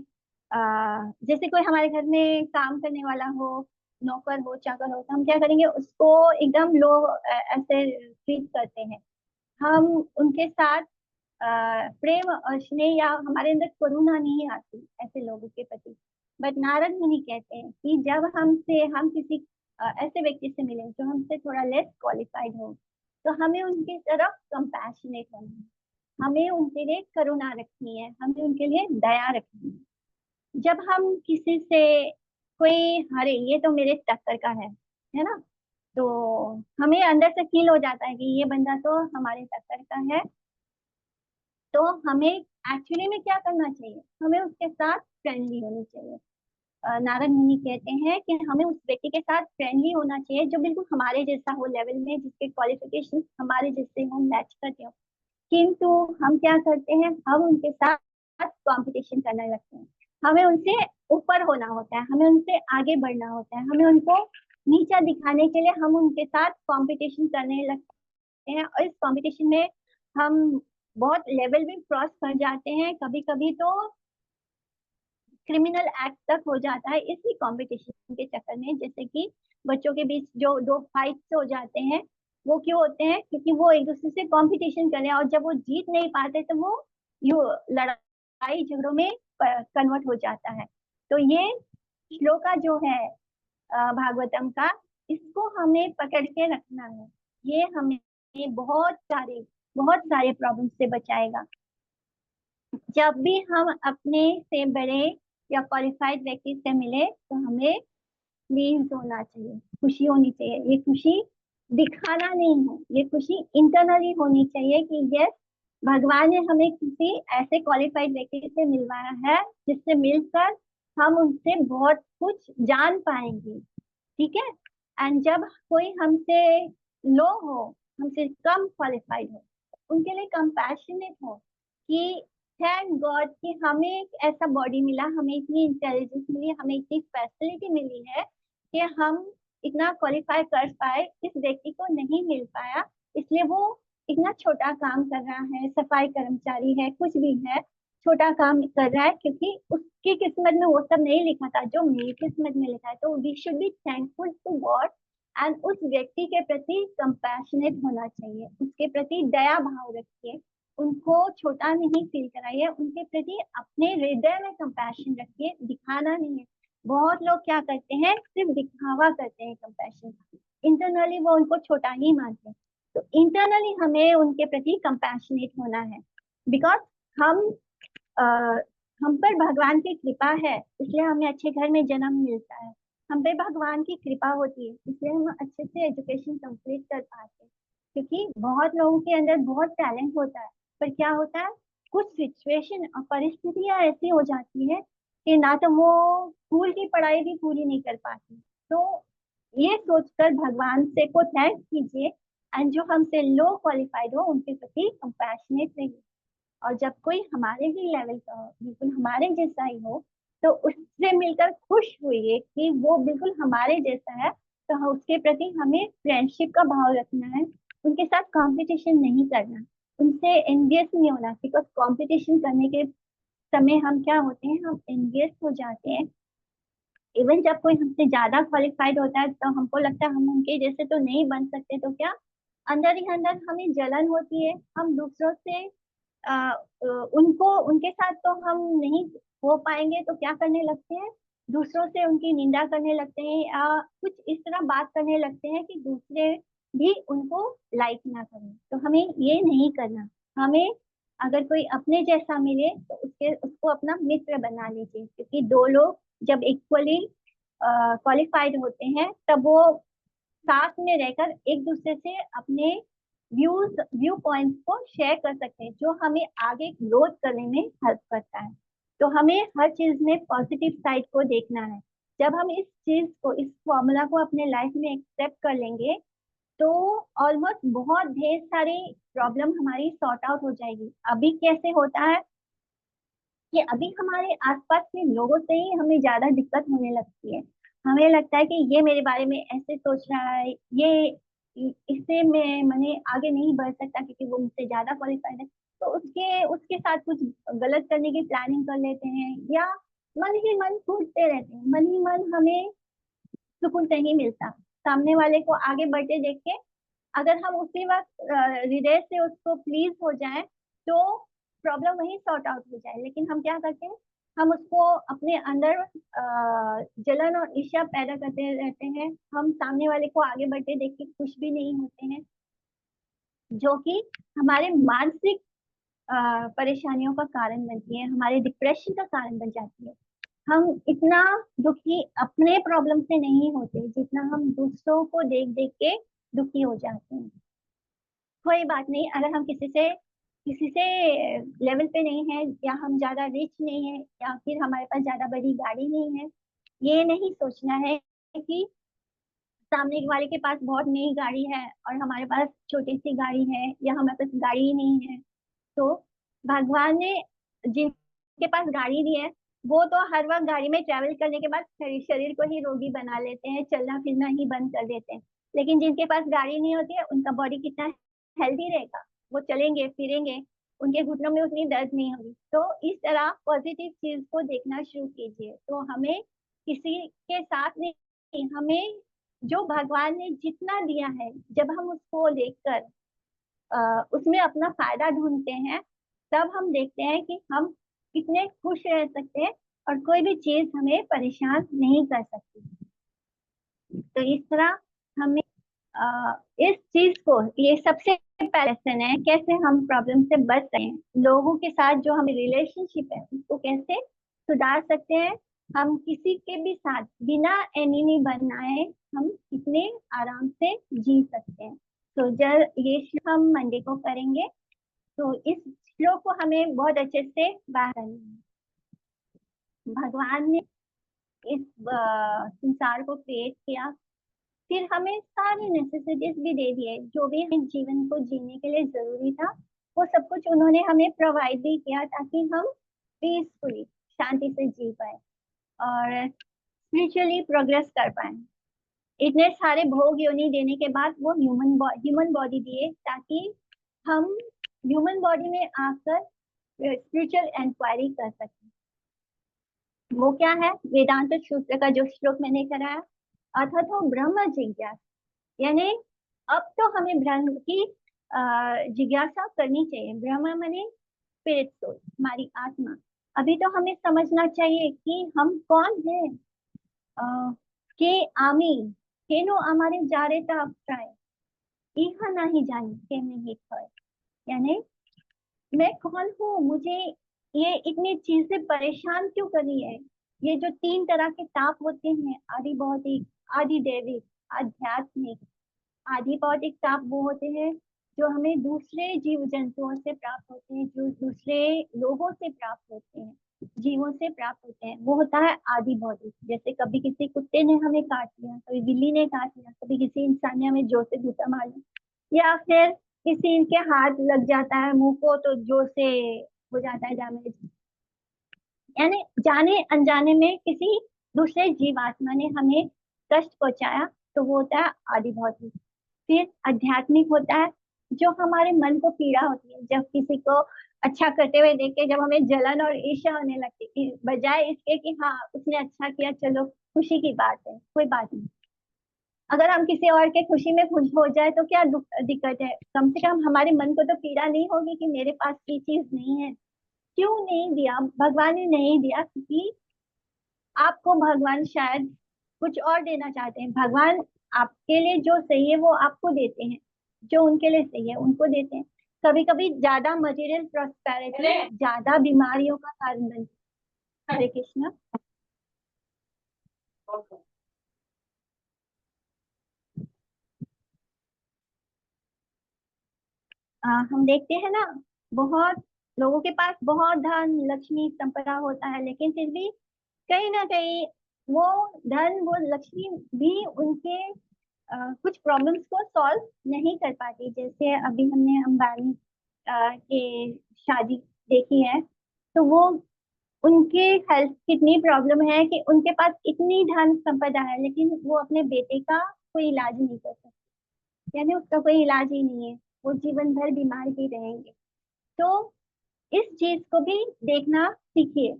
जैसे कोई हमारे घर में काम करने वाला हो, नौकर हो चाकर हो, तो हम क्या करेंगे, उसको एकदम लो ऐसे ट्रीट करते हैं। हम उनके साथ प्रेम और स्नेह या हमारे अंदर करुणा नहीं आती ऐसे लोगों के प्रति। बट नारद मुनि कहते हैं कि जब हम किसी ऐसे व्यक्ति से मिले जो हमसे थोड़ा लेस क्वालिफाइड हो, तो हमें उनकी तरफ कंपैशनेट होना है, हमें उनके लिए करुणा रखनी है, हमें उनके लिए दया रखनी है। जब हम किसी से कोई, अरे ये तो मेरे टक्कर का है ना, तो हमें अंदर से फील हो जाता है कि ये बंदा तो हमारे टक्कर का है। तो हमें एक्चुअली में क्या करना चाहिए, हमें उसके साथ फ्रेंडली होनी चाहिए। नारद मुनि कहते हैं कि हमें उस व्यक्ति के साथ फ्रेंडली होना चाहिए जो बिल्कुल हमारे जैसा हो लेवल में, जिसके क्वालिफिकेशन हमारे जैसे हो, मैच करते हो। किंतु हम क्या करते हैं, हम उनके साथ कंपटीशन करने लगते हैं। हमें उनसे ऊपर होना होता है, हमें उनसे आगे बढ़ना होता है, हमें उनको नीचा दिखाने के लिए हम उनके साथ कंपटीशन करने लगते हैं। और इस कंपटीशन में हम बहुत लेवल भी क्रॉस कर जाते हैं, कभी कभी तो क्रिमिनल एक्ट तक हो जाता है इसी कंपटीशन के चक्कर में। जैसे कि बच्चों के बीच जो दो फाइट्स हो जाते हैं, वो क्यों होते हैं, क्योंकि वो एक दूसरे से कंपटीशन कर रहे हैं, और जब वो जीत नहीं पाते तो वो यू लड़ाई झगड़ों में कन्वर्ट हो जाता है। तो ये श्लोका जो है भागवतम का, इसको हमें पकड़ के रखना है। ये हमें बहुत सारे प्रॉब्लम से बचाएगा। जब भी हम अपने से बड़े या क्वालिफाइड व्यक्ति से मिले तो हमें प्लीज होना चाहिए, खुशी होनी चाहिए। ये खुशी दिखाना नहीं है, ये खुशी इंटरनली होनी चाहिए कि यस, भगवान ने हमें किसी ऐसे क्वालिफाइड व्यक्ति से मिलवाया है जिससे मिलकर हम उनसे बहुत कुछ जान पाएंगे। ठीक है। एंड जब कोई हमसे लो हो, हमसे कम क्वालिफाइड हो, उनके लिए कंपैशनेट हो कि थैंक गॉड कि हमें एक ऐसा बॉडी मिला, हमें इतनी इंटेलिजेंस मिली, हमें इतनी फैसिलिटी मिली है कि हम इतना क्वालिफाई कर पाए। इस व्यक्ति को नहीं मिल पाया, इसलिए वो इतना छोटा काम कर रहा है, सफाई कर्मचारी है, कुछ भी है, छोटा काम कर रहा है, क्योंकि उसकी किस्मत में वो सब नहीं लिखा था जो मेरी किस्मत में लिखा है। तो we should be thankful to God and उस व्यक्ति के प्रति कंपैशनेट होना चाहिए, उसके प्रति दया भाव रखिए, उनको छोटा नहीं फील कराइए, उनके प्रति अपने हृदय में कंपैशन रखिए, दिखाना नहीं है। बहुत लोग क्या करते हैं, सिर्फ दिखावा करते हैं कंपैशन, इंटरनली वो उनको छोटा ही मानते हैं। तो इंटरनली हमें उनके प्रति कंपैशनेट होना है, बिकॉज हम आ, हम पर भगवान की कृपा है, इसलिए हमें अच्छे घर में जन्म मिलता है। हम पे भगवान की कृपा होती है, इसलिए हम अच्छे से एजुकेशन कंप्लीट कर पाते हैं। क्योंकि बहुत लोगों के अंदर बहुत टैलेंट होता है, पर क्या होता है, कुछ सिचुएशन और परिस्थितियां ऐसी हो जाती है कि ना तो वो स्कूल की पढ़ाई भी पूरी नहीं कर पाती। तो ये सोचकर भगवान से को थैंक कीजिए, एंड जो हमसे लो क्वालिफाइड हो उनके प्रति कंपैशनेट रहिए। और जब कोई हमारे ही लेवल का हो, बिल्कुल हमारे जैसा ही हो, तो उससे मिलकर खुश हुई कि वो बिल्कुल हमारे जैसा है। तो उसके प्रति हमें फ्रेंडशिप का भाव रखना है, उनके साथ कंपटीशन नहीं करना, उनसे एनवियस नहीं होना, बिकॉज कंपटीशन करने के समय हम क्या होते हैं, हम एनवियस हो जाते हैं। इवन जब कोई हमसे ज्यादा क्वालिफाइड होता है तो हमको लगता है हम उनके जैसे तो नहीं बन सकते, तो क्या अंदर ही अंदर हमें जलन होती है। हम दूसरों से उनको उनके साथ तो हम नहीं हो पाएंगे तो क्या करने लगते हैं, दूसरों से उनकी निंदा करने लगते हैं, या कुछ इस तरह बात करने लगते हैं कि दूसरे भी उनको लाइक ना करें। तो हमें ये नहीं करना। हमें अगर कोई अपने जैसा मिले तो उसको अपना मित्र बना लीजिए, क्योंकि दो लोग जब इक्वली क्वालिफाइड होते हैं तब वो साथ में रहकर एक दूसरे से अपने व्यू पॉइंट्स को शेयर कर सकते हैं, जो हमें आगे ग्रोथ करने में हेल्प करता है। तो हमें हर चीज में पॉजिटिव साइड को देखना है। जब हम इस चीज को, इस फॉर्मूला को अपने लाइफ में एक्सेप्ट कर लेंगे तो ऑलमोस्ट बहुत ढेर सारी प्रॉब्लम हमारी सॉर्ट आउट हो जाएगी। अभी कैसे होता है कि अभी हमारे आसपास के लोगों से ही हमें ज्यादा दिक्कत होने लगती है। हमें लगता है कि ये मेरे बारे में ऐसे सोच रहा है, ये इससे मैंने आगे नहीं बढ़ सकता क्योंकि वो मुझसे ज्यादा क्वालिफाइड है। तो उसके उसके साथ कुछ गलत करने की प्लानिंग कर लेते हैं, या मन ही मन टूटते रहते हैं, मन ही मन हमें सुकून नहीं मिलता। सामने वाले को आगे बढ़ते देख के अगर हम उसी वक्त हृदय से उसको प्लीज हो जाए तो प्रॉब्लम वहीं सॉर्ट आउट हो जाए। लेकिन हम क्या करते हैं, हम उसको अपने अंदर जलन और ईर्ष्या पैदा करते रहते हैं। हम सामने वाले को आगे बढ़ते देख के खुश भी नहीं होते हैं, जो कि हमारे मानसिक परेशानियों का कारण बनती है, हमारे डिप्रेशन का कारण बन जाती है। हम इतना दुखी अपने प्रॉब्लम से नहीं होते जितना हम दूसरों को देख देख के दुखी हो जाते हैं। कोई बात नहीं, अगर हम किसी से लेवल पे नहीं है, या हम ज्यादा रिच नहीं है, या फिर हमारे पास ज्यादा बड़ी गाड़ी नहीं है, ये नहीं सोचना है कि सामने वाले के पास बहुत नई गाड़ी है और हमारे पास छोटी सी गाड़ी है, या हमारे पास गाड़ी ही नहीं है। तो भगवान ने जिनके पास गाड़ी दी है, वो तो हर वक्त गाड़ी में ट्रैवल करने के बाद शरीर को ही रोगी बना लेते हैं, चलना फिरना ही बंद कर देते हैं। लेकिन जिनके पास गाड़ी नहीं होती है, उनका बॉडी कितना हेल्दी रहेगा, वो चलेंगे फिरेंगे, उनके घुटनों में उतनी दर्द नहीं होगी। तो इस तरह पॉजिटिव चीज को देखना शुरू कीजिए। तो हमें किसी के साथ नहीं, हमें जो भगवान ने जितना दिया है, जब हम उसको देखकर उसमें अपना फायदा ढूंढते हैं, तब हम देखते हैं कि हम कितने खुश रह सकते हैं और कोई भी चीज हमें परेशान नहीं कर सकती। तो इस तरह हमें इस चीज को, ये सबसे पहला लेसन है, कैसे हम प्रॉब्लम से बच सकते हैं, लोगों के साथ जो हमें रिलेशनशिप है उसको कैसे सुधार सकते हैं, हम किसी के भी साथ बिना एनिमी बनाए हम कितने आराम से जी सकते हैं। तो जब ये हम मंडे को करेंगे, तो इस श्लोक को हमें बहुत अच्छे से बाहर करना है। भगवान ने इस संसार को क्रिएट किया, फिर हमें सारी नेसेसिटीज भी दे दिए, जो भी हमें जीवन को जीने के लिए जरूरी था, वो सब कुछ उन्होंने हमें प्रोवाइड भी किया, ताकि हम पीसफुली शांति से जी पाए और स्पिरिचुअली प्रोग्रेस कर पाए। इतने सारे भोग योनि देने के बाद वो ह्यूमन बॉडी दिए, ताकि हम ह्यूमन बॉडी में आकर स्पिरिचुअल इंक्वायरी कर सकें। वो क्या है? वेदांत सूत्र का जो श्लोक मैंने कराया, अथतो ब्रह्म जिज्ञासा, यानी अब तो हमें ब्रह्म की जिज्ञासा करनी चाहिए। ब्रह्म माने स्पिरिट सोल, हमारी आत्मा। अभी तो हमें समझना चाहिए कि हम कौन है। के आमी केनो हमारे जारे अभिप्राय इहा नहीं जानी के नहीं है, यानी मैं कौन हूँ, मुझे ये इतनी चीजें परेशान क्यों कर रही है। ये जो तीन तरह के ताप होते हैं, आदि भौतिक, आदि दैविक, आध्यात्मिक। आदि भौतिक ताप वो होते हैं जो हमें दूसरे जीव जंतुओं से प्राप्त होते हैं, जो दूसरे लोगों से प्राप्त होते हैं, जीवों से प्राप्त होते हैं, वो होता है आदि भौतिक। जैसे कभी किसी कुत्ते ने हमें काट लिया, कभी बिल्ली ने काट लिया, कभी किसी इंसान ने हमें जोर से घूसा मार लिया, या फिर किसी के हाथ लग जाता है मुंह को तो जोर से हो जाता है डैमेज, यानी जाने अनजाने में किसी दूसरे जीवात्मा ने हमें कष्ट पहुंचाया, तो वो होता है आदि भौतिक। फिर आध्यात्मिक होता है, जो हमारे मन को पीड़ा होती है, जब किसी को अच्छा करते हुए देख के जब हमें जलन और ईर्ष्या होने लगती है, बजाय इसके कि हाँ उसने अच्छा किया, चलो खुशी की बात है, कोई बात नहीं। अगर हम किसी और के खुशी में खुश हो जाए तो क्या दिक्कत है, कम से कम हमारे मन को तो पीड़ा नहीं होगी कि मेरे पास ये चीज नहीं है। क्यों नहीं दिया भगवान ने? नहीं दिया क्योंकि आपको भगवान शायद कुछ और देना चाहते हैं। भगवान आपके लिए जो सही है वो आपको देते हैं, जो उनके लिए सही है उनको देते हैं। कभी कभी ज्यादा मटेरियल प्रॉस्पेरिटी ज्यादा बीमारियों का कारण बनती है। हरे कृष्णा। हम देखते हैं ना, बहुत लोगों के पास बहुत धन लक्ष्मी संपदा होता है, लेकिन फिर भी कहीं ना कहीं वो धन वो लक्ष्मी भी उनके कुछ प्रॉब्लम्स को सॉल्व नहीं कर पाती। जैसे अभी हमने अंबानी के शादी देखी है, तो वो उनके हेल्थ कितनी प्रॉब्लम है कि उनके पास इतनी धन संपदा है, लेकिन वो अपने बेटे का कोई इलाज नहीं कर सकते, यानी उसका कोई इलाज ही नहीं है, वो जीवन भर बीमार ही रहेंगे। तो इस चीज को भी देखना सीखिए।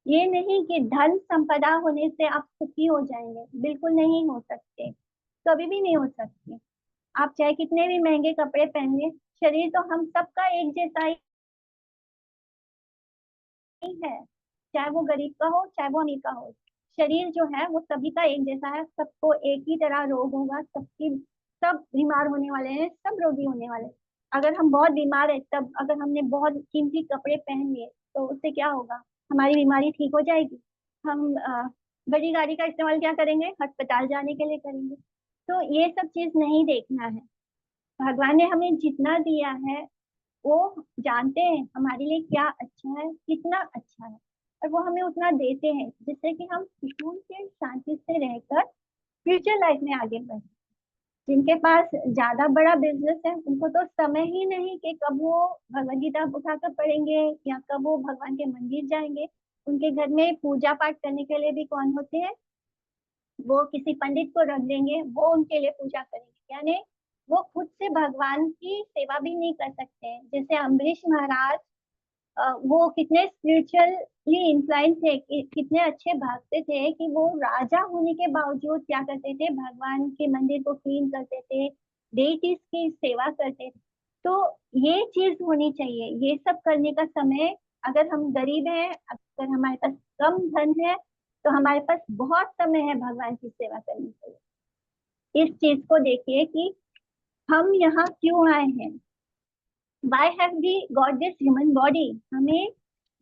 ये नहीं कि धन संपदा होने से आप सुखी हो जाएंगे, बिल्कुल नहीं हो सकते, कभी भी नहीं हो सकते। आप चाहे कितने भी महंगे कपड़े पहन ले, शरीर तो हम सबका एक जैसा ही है, चाहे वो गरीब का हो चाहे वो अमीर का हो। शरीर जो है वो सभी का एक जैसा है, सबको एक ही तरह रोग होगा, सबकी सब बीमार होने वाले हैं, सब रोगी होने वाले हैं। अगर हम बहुत बीमार है, तब अगर हमने बहुत कीमती कपड़े पहन लिए, तो उससे क्या होगा? हमारी बीमारी ठीक हो जाएगी? हम बड़ी गाड़ी का इस्तेमाल क्या करेंगे, अस्पताल जाने के लिए करेंगे। तो ये सब चीज नहीं देखना है। भगवान ने हमें जितना दिया है वो जानते हैं हमारे लिए क्या अच्छा है, कितना अच्छा है, और वो हमें उतना देते हैं जिससे कि हम सुकून से शांति से रहकर फ्यूचर लाइफ में आगे बढ़े। जिनके पास ज्यादा बड़ा बिजनेस है उनको तो समय ही नहीं कि कब वो भगवद गीता उठाकर पढ़ेंगे या कब वो भगवान के मंदिर जाएंगे। उनके घर में पूजा पाठ करने के लिए भी कौन होते हैं, वो किसी पंडित को रख देंगे, वो उनके लिए पूजा करेंगे। यानी वो खुद से भगवान की सेवा भी नहीं कर सकते हैं। जैसे अम्बरीश महाराज, वो कितने स्पिरिचुअली इंक्लाइन थे, कितने अच्छे भक्त थे कि वो राजा होने के बावजूद क्या करते थे, भगवान के मंदिर को क्लीन करते थे, डेटीज की सेवा करते थे। तो ये चीज होनी चाहिए, ये सब करने का समय। अगर हम गरीब हैं, अगर हमारे पास कम धन है, तो हमारे पास बहुत समय है भगवान की सेवा करने के लिए। इस चीज को देखिए कि हम यहाँ क्यों आए हैं। Why have we got this human body? हमें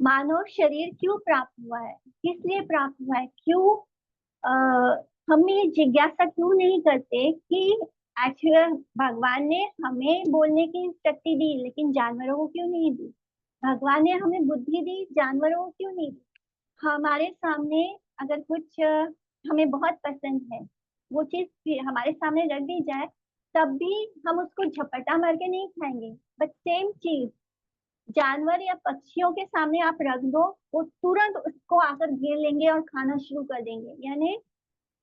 मानव शरीर क्यों प्राप्त हुआ है, किस लिए प्राप्त हुआ है, क्यों हम ये जिज्ञासा क्यों नहीं करते कि एक्चुअल भगवान ने हमें बोलने की शक्ति दी लेकिन जानवरों को क्यों नहीं दी। भगवान ने हमें बुद्धि दी, जानवरों को क्यों नहीं दी। हमारे सामने अगर कुछ हमें बहुत पसंद है, वो चीज हमारे सामने रख दी जाए, तब भी हम उसको झपटा मार के नहीं खाएंगे। बट सेम चीज जानवर या पक्षियों के सामने आप रख दो, वो तुरंत उसको आकर घेर लेंगे और खाना शुरू कर देंगे। यानी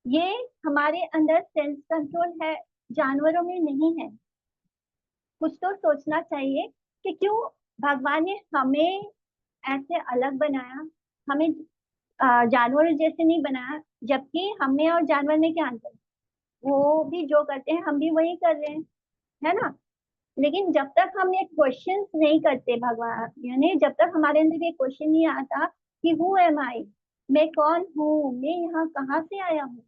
ये हमारे अंदर सेंस कंट्रोल है, जानवरों में नहीं है। कुछ तो सोचना चाहिए कि क्यों भगवान ने हमें ऐसे अलग बनाया, हमें जानवरों जैसे नहीं बनाया। जबकि हमें और जानवर में क्या अंतर है? वो भी जो करते हैं हम भी वही कर रहे हैं, है ना। लेकिन जब तक हम ये क्वेश्चन नहीं करते भगवान, यानी जब तक हमारे अंदर ये क्वेश्चन नहीं आता कि हु एम आई, मैं कौन हूँ, मैं यहाँ कहाँ से आया हूँ,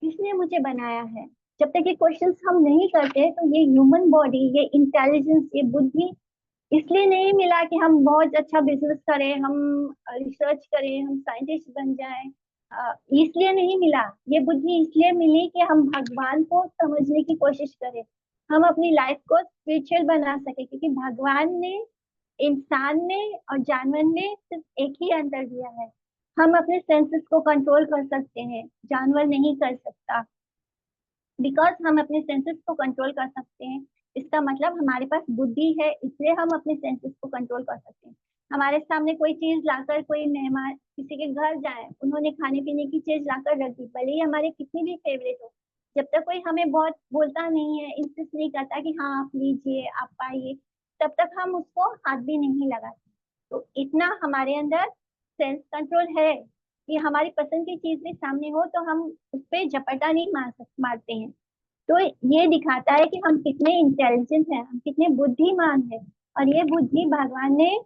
किसने मुझे बनाया है, जब तक ये क्वेश्चंस हम नहीं करते तो ये ह्यूमन बॉडी, ये इंटेलिजेंस, ये बुद्धि इसलिए नहीं मिला कि हम बहुत अच्छा बिजनेस करें, हम रिसर्च करें, हम साइंटिस्ट बन जाएं। इसलिए नहीं मिला। ये बुद्धि इसलिए मिली कि हम भगवान को समझने की कोशिश करें, हम अपनी लाइफ को स्पिरिचुअल बना सके। क्योंकि भगवान ने इंसान में और जानवर में सिर्फ एक ही अंतर दिया है, हम अपने सेंसेस को कंट्रोल कर सकते हैं, जानवर नहीं कर सकता। बिकॉज हम अपने सेंसेस को कंट्रोल कर सकते हैं, इसका मतलब हमारे पास बुद्धि है, इसलिए हम अपने सेंसेस को कंट्रोल कर सकते हैं। हमारे सामने कोई चीज लाकर, कोई मेहमान किसी के घर जाए, उन्होंने खाने पीने की चीज लाकर रख दी, भले ही हमारे कितनी भी फेवरेट हो, जब तक कोई हमें बहुत बोलता नहीं है, इंसिस्ट नहीं करता कि हाँ आप लीजिए, आप पाइए, तब तक हम उसको हाथ भी नहीं लगाते। तो इतना हमारे अंदर सेंस कंट्रोल है कि हमारी पसंद की चीज भी सामने हो तो हम उस पर झपटा नहीं मारते हैं। तो ये दिखाता है कि हम कितने इंटेलिजेंट हैं, हम कितने बुद्धिमान हैं। और ये बुद्धि भगवान ने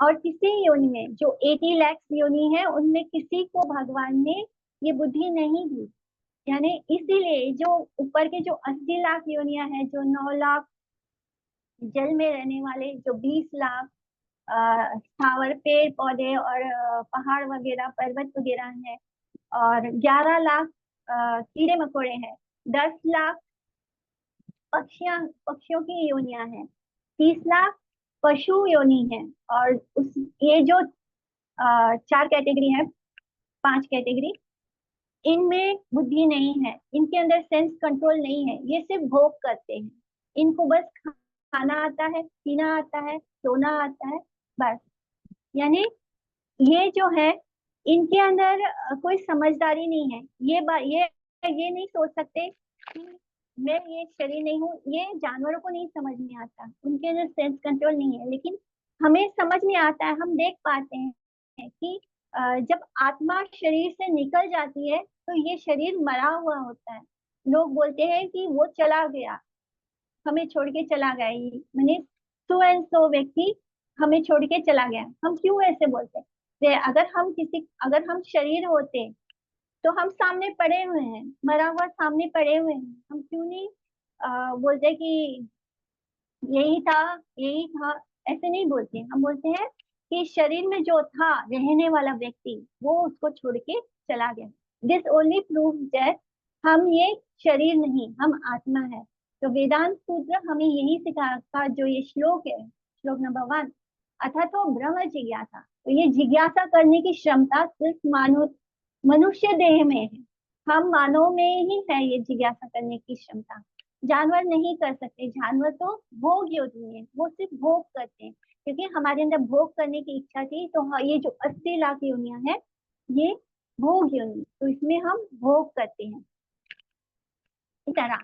और किसी योनि में, जो 80 लाख योनि है उनमें किसी को भगवान ने ये बुद्धि नहीं दी। यानी इसीलिए जो ऊपर के जो 80 लाख योनियां हैं, जो 9 लाख जल में रहने वाले, जो 20 लाख स्थावर पेड़ पौधे और पहाड़ वगैरह पर्वत वगैरह हैं, और 11 लाख कीड़े मकोड़े हैं, 10 लाख पक्षियों की योनियां हैं, 30 लाख पशु योनि है, और उस ये जो 4 कैटेगरी है, 5 कैटेगरी, इनमें बुद्धि नहीं है, इनके अंदर सेंस कंट्रोल नहीं है, ये सिर्फ भोग करते हैं। इनको बस खाना आता है, पीना आता है, सोना आता है, बस। यानी ये जो है, इनके अंदर कोई समझदारी नहीं है। ये नहीं सोच सकते कि मैं ये शरीर नहीं हूँ। ये जानवरों को नहीं समझ में आता, उनके अंदर सेंस कंट्रोल नहीं है। लेकिन हमें समझ में आता है, हम देख पाते हैं कि जब आत्मा शरीर से निकल जाती है तो ये शरीर मरा हुआ होता है। लोग बोलते हैं कि वो चला गया, हमें छोड़ के चला गया, मैंने सो एंड सो व्यक्ति हमें छोड़ के चला गया। हम क्यों ऐसे बोलते हैं? अगर हम शरीर होते तो हम सामने पड़े हुए हैं, मरा हुआ सामने पड़े हुए हैं, हम क्यों नहीं बोलते कि यही था, यही था। ऐसे नहीं बोलते, हम बोलते हैं कि शरीर में जो था रहने वाला व्यक्ति वो उसको छोड़ के चला गया। दिस ओनली प्रूव दैट हम ये शरीर नहीं, हम आत्मा है। तो वेदांत सूत्र हमें यही सिखाता, जो ये श्लोक है, श्लोक नंबर 1, अथा तो ब्रह्म जिज्ञासा। तो ये जिज्ञासा करने की क्षमता सिर्फ मानव मनुष्य देह में है। हम मानव में ही है ये जिज्ञासा करने की क्षमता। जानवर नहीं कर सकते। जानवर तो भोग योनि है, वो सिर्फ भोग करते हैं। क्योंकि हमारे अंदर भोग करने की इच्छा थी, तो ये जो 80 लाख योनियां हैं, ये भोग योनि, तो इसमें हम भोग करते हैं। इस तरह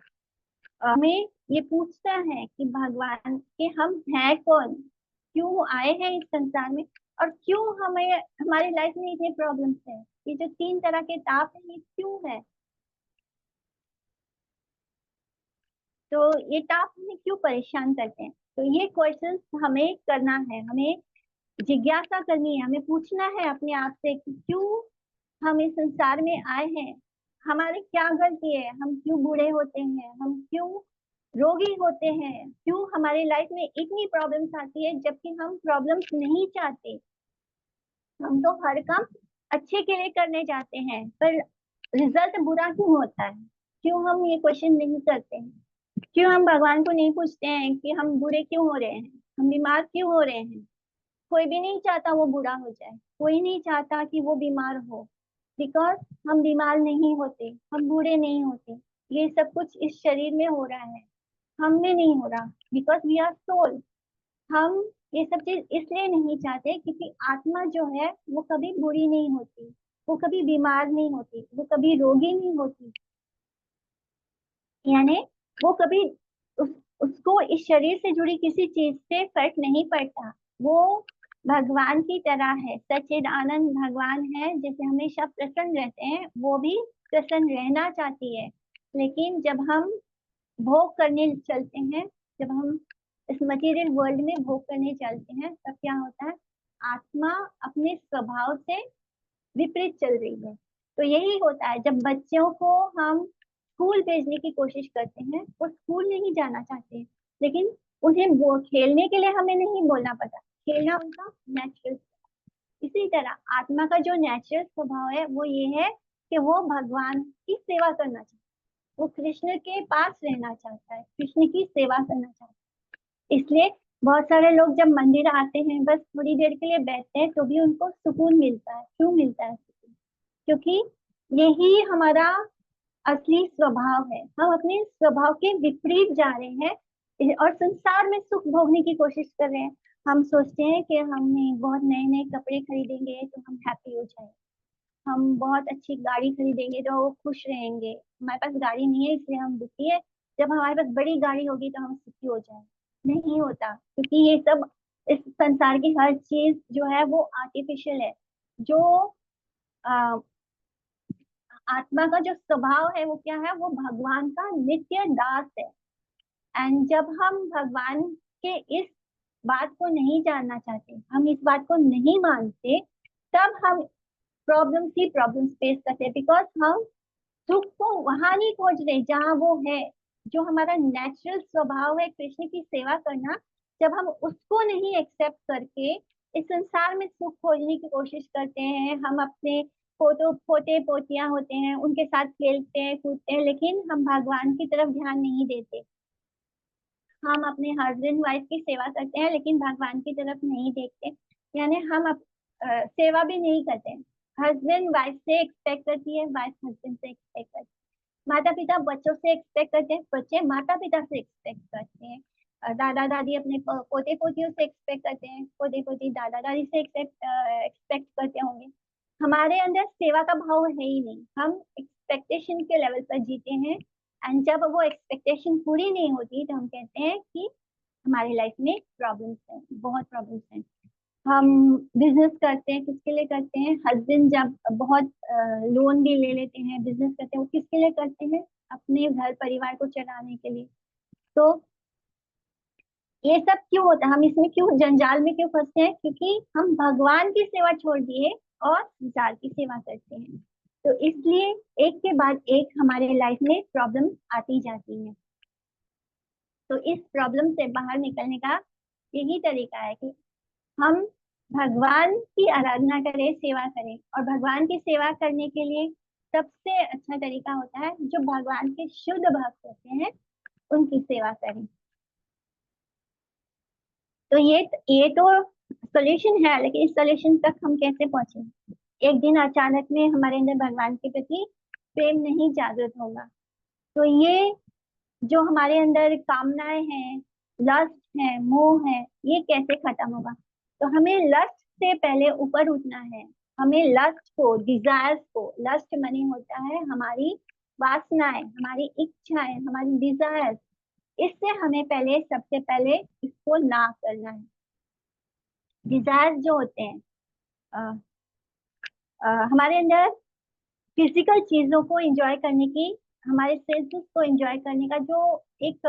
हमें ये पूछता है कि भगवान के हम हैं कौन, क्यों आए हैं इस संसार में, और क्यों हमें हमारी लाइफ में इतने प्रॉब्लम्स है। ये जो 3 तरह के ताप है, ये क्यों है। तो ये ताप हमें क्यों परेशान करते हैं। तो ये क्वेश्चंस हमें करना है, हमें जिज्ञासा करनी है, हमें पूछना है अपने आप से कि क्यों हम इस संसार में आए हैं, हमारी क्या गलती है, हम क्यों बूढ़े होते हैं, हम क्यों रोगी होते हैं, क्यों हमारी लाइफ में इतनी प्रॉब्लम्स आती है, जबकि हम प्रॉब्लम्स नहीं चाहते। हम तो हर काम अच्छे के लिए करने जाते हैं, पर रिजल्ट बुरा क्यों होता है। क्यों हम ये क्वेश्चन नहीं करते हैं। क्यों हम भगवान को नहीं पूछते हैं कि हम बुरे क्यों हो रहे हैं, हम बीमार क्यों हो रहे हैं। कोई भी नहीं चाहता वो बुरा हो जाए, कोई नहीं चाहता कि वो बीमार हो। बिकॉज हम बीमार नहीं होते, हम बूढ़े नहीं होते। ये सब कुछ इस शरीर में हो रहा है, हम में नहीं हो रहा। Because we are soul. हम ये सब चीज इसलिए नहीं चाहते क्योंकि आत्मा जो है वो कभी बुरी नहीं होती, वो कभी बीमार नहीं होती, वो कभी रोगी नहीं होती। यानी वो कभी उस, उसको इस शरीर से जुड़ी किसी चीज से फर्क नहीं पड़ता। वो भगवान की तरह है, सच्चिदानंद भगवान है, जैसे हमेशा प्रसन्न रहते हैं, वो भी प्रसन्न रहना चाहती है। लेकिन जब हम भोग करने चलते हैं, जब हम इस मटेरियल वर्ल्ड में भोग करने चलते हैं, तब क्या होता है, आत्मा अपने स्वभाव से विपरीत चल रही है। तो यही होता है जब बच्चों को हम स्कूल भेजने की कोशिश करते हैं, वो स्कूल नहीं जाना चाहते, लेकिन उन्हें वो खेलने के लिए हमें नहीं बोलना पड़ता, खेलना उनका नेचुरल। इसी तरह आत्मा का जो नेचुरल स्वभाव है वो ये है कि वो भगवान की सेवा करना चाहता है, वो कृष्ण के पास रहना चाहता है, कृष्ण की सेवा करना चाहता है। इसलिए बहुत सारे लोग जब मंदिर आते हैं, बस थोड़ी देर के लिए बैठते हैं, तो भी उनको सुकून मिलता है। क्यों मिलता है सुकून, क्योंकि यही हमारा असली स्वभाव है। हम अपने स्वभाव के विपरीत जा रहे हैं और संसार में सुख भोगने की कोशिश कर रहे हैं। हम सोचते हैं कि हमने बहुत नए नए कपड़े खरीदेंगे तो हम हैप्पी हो जाएंगे, हम बहुत अच्छी गाड़ी खरीदेंगे तो वो खुश रहेंगे। हमारे पास गाड़ी नहीं है इसलिए हम दुखी है, जब हमारे पास बड़ी गाड़ी होगी तो हम सुखी हो जाएंगे। नहीं होता, क्योंकि ये सब इस संसार की हर चीज जो है वो आर्टिफिशियल है। जो आ, आत्मा का जो स्वभाव है वो क्या है, वो भगवान का नित्य दास है। एंड जब हम भगवान के इस बात को नहीं जानना चाहते, हम इस बात को नहीं मानते, तब हम प्रॉब्लम्स ही प्रॉब्लम्स फेस करते हैं। बिकॉज हम सुख को वहां नहीं खोज रहे जहाँ वो है। जो हमारा नेचुरल स्वभाव है कृष्ण की सेवा करना, जब हम उसको नहीं एक्सेप्ट करके इस संसार में सुख खोजने की कोशिश करते हैं, हम अपने पोते पोतियां होते हैं उनके साथ खेलते हैं कूदते हैं, लेकिन हम भगवान की तरफ ध्यान नहीं देते। हम अपने हस्बैंड वाइफ की सेवा करते हैं लेकिन भगवान की तरफ नहीं देखते। यानी हम सेवा भी नहीं करते। हस्बैंड वाइफ से एक्सपेक्ट करती है, वाइफ हस्बैंड से एक्सपेक्ट करती है, माता पिता बच्चों से एक्सपेक्ट करते हैं, बच्चे माता पिता से एक्सपेक्ट करते हैं, दादा दादी अपने पोते पोतियों से एक्सपेक्ट करते हैं, पोते पोती दादा दादी से एक्सपेक्ट करते होंगे। हमारे अंदर सेवा का भाव है ही नहीं, हम एक्सपेक्टेशन के लेवल पर जीते हैं। एंड जब वो एक्सपेक्टेशन पूरी नहीं होती तो हम कहते हैं कि हमारी लाइफ में प्रॉब्लम्स हैं, बहुत प्रॉब्लम्स हैं। हम बिजनेस करते हैं, किसके लिए करते हैं, हस्बैंड जब बहुत लोन भी ले लेते हैं, बिजनेस करते हैं, वो किसके लिए करते हैं, अपने घर परिवार को चलाने के लिए। तो ये सब क्यों होता है, हम इसमें क्यों जंजाल में क्यों फंसते हैं, क्योंकि हम भगवान की सेवा छोड़ दिए और संसार की सेवा करते हैं। तो इसलिए एक के बाद एक हमारे लाइफ में प्रॉब्लम आती जाती है। तो इस प्रॉब्लम से बाहर निकलने का यही तरीका है कि हम भगवान की आराधना करें, सेवा करें। और भगवान की सेवा करने के लिए सबसे अच्छा तरीका होता है जो भगवान के शुद्ध भक्त होते हैं उनकी सेवा करें। तो ये तो सोल्यूशन है, लेकिन इस सोल्यूशन तक हम कैसे पहुंचे? एक दिन अचानक में हमारे अंदर भगवान के प्रति प्रेम नहीं जागृत होगा। तो ये जो हमारे अंदर कामनाएं हैं, लस्ट है, मोह है, ये कैसे खत्म होगा? तो हमें लस्ट से पहले ऊपर उठना है। हमें लस्ट को, डिजायर्स को, लस्ट मनी होता है हमारी वासनाएं, हमारी इच्छाएं, हमारी डिजायर्स, इससे हमें पहले, सबसे पहले इसको ना करना है। डिजायर्स जो होते हैं अ, हमारे अंदर फिजिकल चीजों को एंजॉय करने की, हमारे सेंसेस को एंजॉय करने का जो एक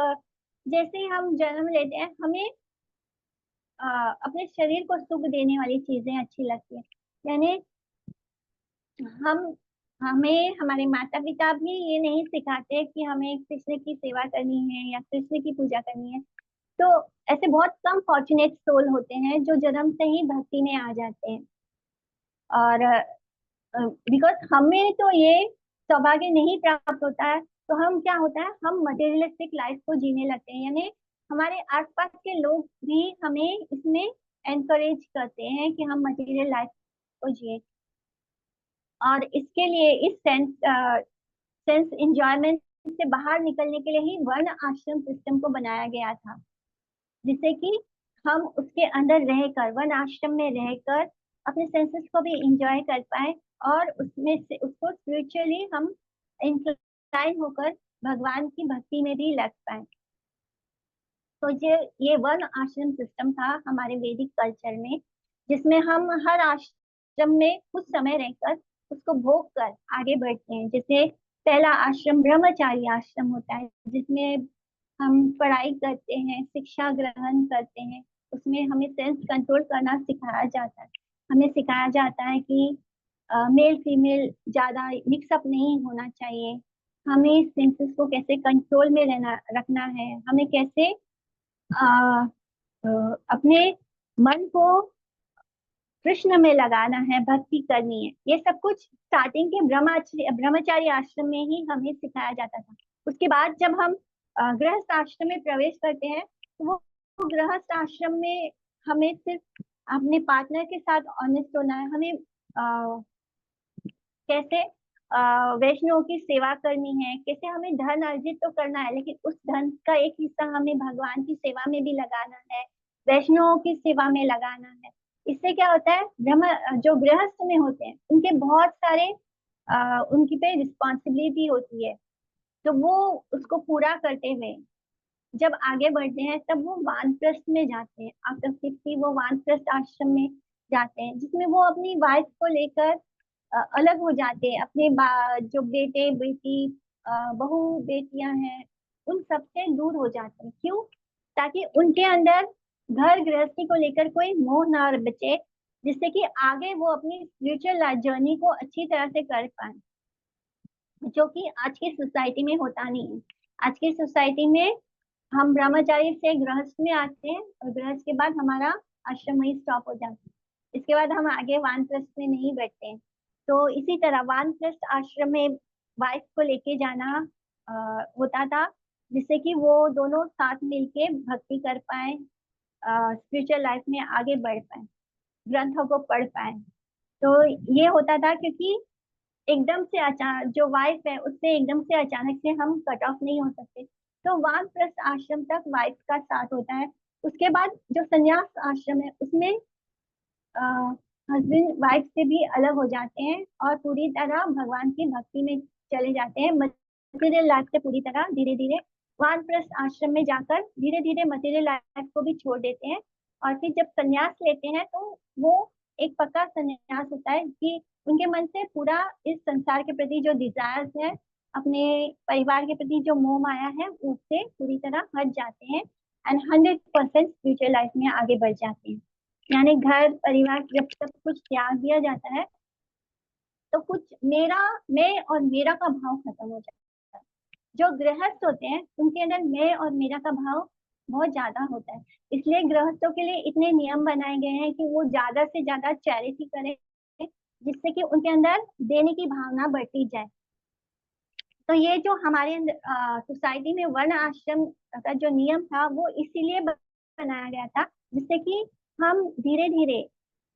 जैसे ही हम जन्म लेते हैं, हमें अपने शरीर को सुख देने वाली चीजें अच्छी लगती है। यानी हम हमें हमारे माता पिता भी ये नहीं सिखाते कि हमें कृष्ण की सेवा करनी है या कृष्ण की पूजा करनी है। तो ऐसे बहुत कम फॉर्चुनेट सोल होते हैं जो जन्म से ही भक्ति में आ जाते हैं। और बिकॉज हमें तो ये सौभाग्य नहीं प्राप्त होता है, तो हम क्या होता है, हम मटेरियलिस्टिक लाइफ को जीने लगते हैं। यानी हमारे आसपास के लोग भी हमें इसमें एनकरेज करते हैं कि हम मटेरियल लाइफ को जिए। और इसके लिए इस सेंस एंजॉयमेंट से बाहर निकलने के लिए ही वर्ण आश्रम सिस्टम को बनाया गया था, जिससे कि हम उसके अंदर रहकर, वन आश्रम में रहकर अपने सेंसेस को भी इंजॉय कर पाए और उसमें से उसको स्पिरिचुअली हम इंक्लाइन होकर भगवान की भक्ति में भी लग पाए। तो ये वन आश्रम सिस्टम था हमारे वैदिक कल्चर में, जिसमें हम हर आश्रम में कुछ समय रहकर उसको भोग कर आगे बढ़ते हैं। जैसे पहला आश्रम ब्रह्मचारी आश्रम होता है, जिसमें हम पढ़ाई करते हैं, शिक्षा ग्रहण करते हैं। उसमें हमें सेंस कंट्रोल करना सिखाया जाता है। हमें सिखाया जाता है कि मेल फीमेल ज्यादा मिक्सअप नहीं होना चाहिए। हमें सेंसेस को कैसे कंट्रोल में रहना रखना है, हमें कैसे आ, अपने मन को कृष्ण में लगाना है, भक्ति करनी है। ये सब कुछ स्टार्टिंग के ब्रह्मचारी आश्रम में ही हमें सिखाया जाता था। उसके बाद जब हम गृहस्थ आश्रम में प्रवेश करते हैं, तो वो गृहस्थ आश्रम में हमें सिर्फ अपने पार्टनर के साथ ऑनेस्ट होना है। हमें कैसे वैष्णव की सेवा करनी है, कैसे हमें धन अर्जित तो करना है, लेकिन उस धन का एक हिस्सा हमें भगवान की सेवा में भी लगाना है, वैष्णव की सेवा में लगाना है। इससे क्या होता है, ब्रह्म जो गृहस्थ में होते हैं उनके बहुत सारे उनकी पे रिस्पॉन्सिबिलिटी होती है। तो वो उसको पूरा करते हुए जब आगे बढ़ते हैं, तब वो वानप्रस्थ में जाते हैं। आफ्टर 50 वो वानप्रस्थ आश्रम में जाते हैं, जिसमें वो अपनी वाइफ को लेकर अलग हो जाते हैं। अपने जो बेटे बेटी बहू बेटियां हैं, उन सबसे दूर हो जाते हैं। क्यों? ताकि उनके अंदर घर गृहस्थी को लेकर कोई मोह ना बचे, जिससे कि आगे वो अपनी स्पिरिचुअल जर्नी को अच्छी तरह से कर पाए, जो कि आज की सोसाइटी में होता नहीं है। आज की सोसाइटी में हम ब्रह्मचारी से गृहस्थ में आते हैं और गृहस्थ के बाद हमारा आश्रम वही स्टॉप हो जाता है। इसके बाद हम आगे वानप्रस्थ में नहीं बढ़ते हैं। तो इसी तरह वानप्रस्थ आश्रम में वाइफ को लेके जाना होता था, जिससे कि वो दोनों साथ मिलके भक्ति कर पाए, स्पिरिचुअल लाइफ में आगे बढ़ पाए, ग्रंथों को पढ़ पाए। तो ये होता था क्योंकि एकदम से अचानक जो वाइफ है उससे एकदम से अचानक से हम कट ऑफ नहीं हो सकते। तो वानप्रस्थ आश्रम तक वाइफ का साथ होता है। उसके बाद जो संन्यास आश्रम है, उसमें हस्बैंड वाइफ से भी अलग हो जाते हैं और पूरी तरह भगवान की भक्ति में चले जाते हैं। मटेरियल लाइफ से पूरी तरह धीरे धीरे वानप्रस्थ आश्रम में जाकर धीरे धीरे मटेरियल लाइफ को भी छोड़ देते हैं। और फिर जब संन्यास लेते हैं, तो वो एक पक्का संन्यास होता है कि उनके मन से पूरा इस संसार के प्रति जो डिजायर्स है, अपने परिवार के प्रति जो मोह माया है, उससे पूरी तरह हट जाते हैं एंड 100% फ्यूचर लाइफ में आगे बढ़ जाते हैं। यानी घर परिवार जब तक कुछ त्याग दिया जाता है, तो कुछ मेरा, मैं और मेरा का भाव खत्म हो जाता है। जो गृहस्थ होते हैं उनके अंदर मैं और मेरा का भाव बहुत ज्यादा होता है। इसलिए गृहस्थों के लिए इतने नियम बनाए गए हैं कि वो ज्यादा से ज्यादा चैरिटी करें, जिससे कि उनके अंदर देने की भावना बढ़ती जाए। तो ये जो हमारे सोसाइटी में वर्ण आश्रम का जो नियम था वो इसीलिए बनाया गया था, जिससे कि हम धीरे धीरे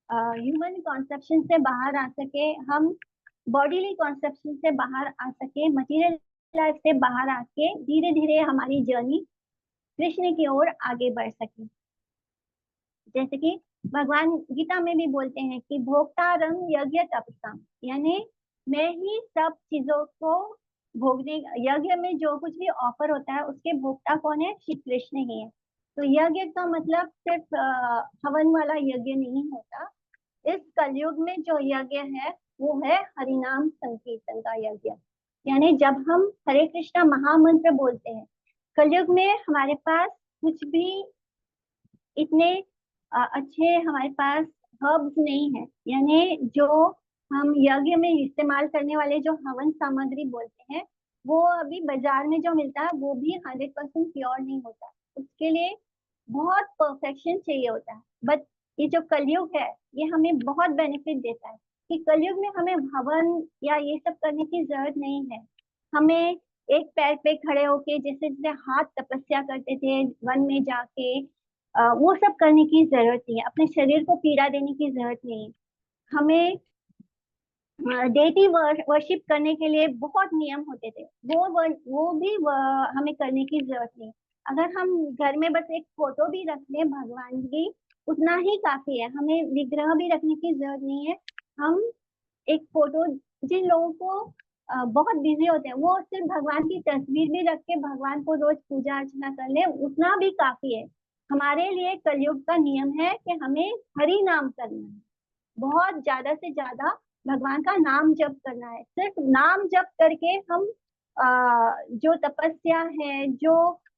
ह्यूमन कॉन्सेप्शन से बाहर आ सके, हम बॉडीली कॉन्सेप्शन से बाहर आ सके, मटेरियल लाइफ से बाहर आके धीरे धीरे हमारी जर्नी कृष्ण की ओर आगे बढ़ सके। जैसे कि भगवान गीता में भी बोलते हैं कि भोक्तारम यज्ञ तपसम, यानी मैं ही सब चीजों को भोगने, यज्ञ में जो कुछ भी ऑफर होता है उसके भोक्ता कौन है? श्री कृष्ण ही है। तो यज्ञ का मतलब सिर्फ हवन वाला यज्ञ नहीं होता। इस कलयुग में जो यज्ञ है वो है हरिनाम संकीर्तन का यज्ञ। यानी जब हम हरे कृष्णा महामंत्र बोलते हैं, कलयुग में हमारे पास कुछ भी इतने अच्छे हमारे पास हर्ब्स नहीं है, यानी जो हम यज्ञ में इस्तेमाल करने वाले जो हवन सामग्री बोलते हैं, वो अभी बाजार में जो मिलता है वो भी 100% प्योर नहीं होता। उसके लिए बहुत परफेक्शन चाहिए होता है। बट ये जो कलयुग है ये हमें बहुत बेनिफिट देता है कि कलयुग में हमें हवन या ये सब करने की जरूरत नहीं है। हमें एक पैर पे खड़े होके जैसे जैसे हाथ तपस्या करते थे वन में जाके, वो सब करने की जरूरत नहीं है। अपने शरीर को पीड़ा देने की जरूरत नहीं है। हमें डेटी वर्शिप करने के लिए बहुत नियम होते थे, वो भी हमें करने की जरूरत नहीं। अगर हम घर में बस एक फोटो भी रख लें भगवान की, उतना ही काफी है। हमें विग्रह भी रखने की जरूरत नहीं है। हम एक फोटो, जिन लोगों को बहुत बिजी होते हैं वो सिर्फ भगवान की तस्वीर भी रख के भगवान को रोज पूजा अर्चना कर ले, उतना भी काफी है। हमारे लिए कलयुग का नियम है कि हमें हरि नाम करना है, बहुत ज्यादा से ज्यादा भगवान का नाम जप करना है। सिर्फ नाम जप करके हम जो तपस्या है, जो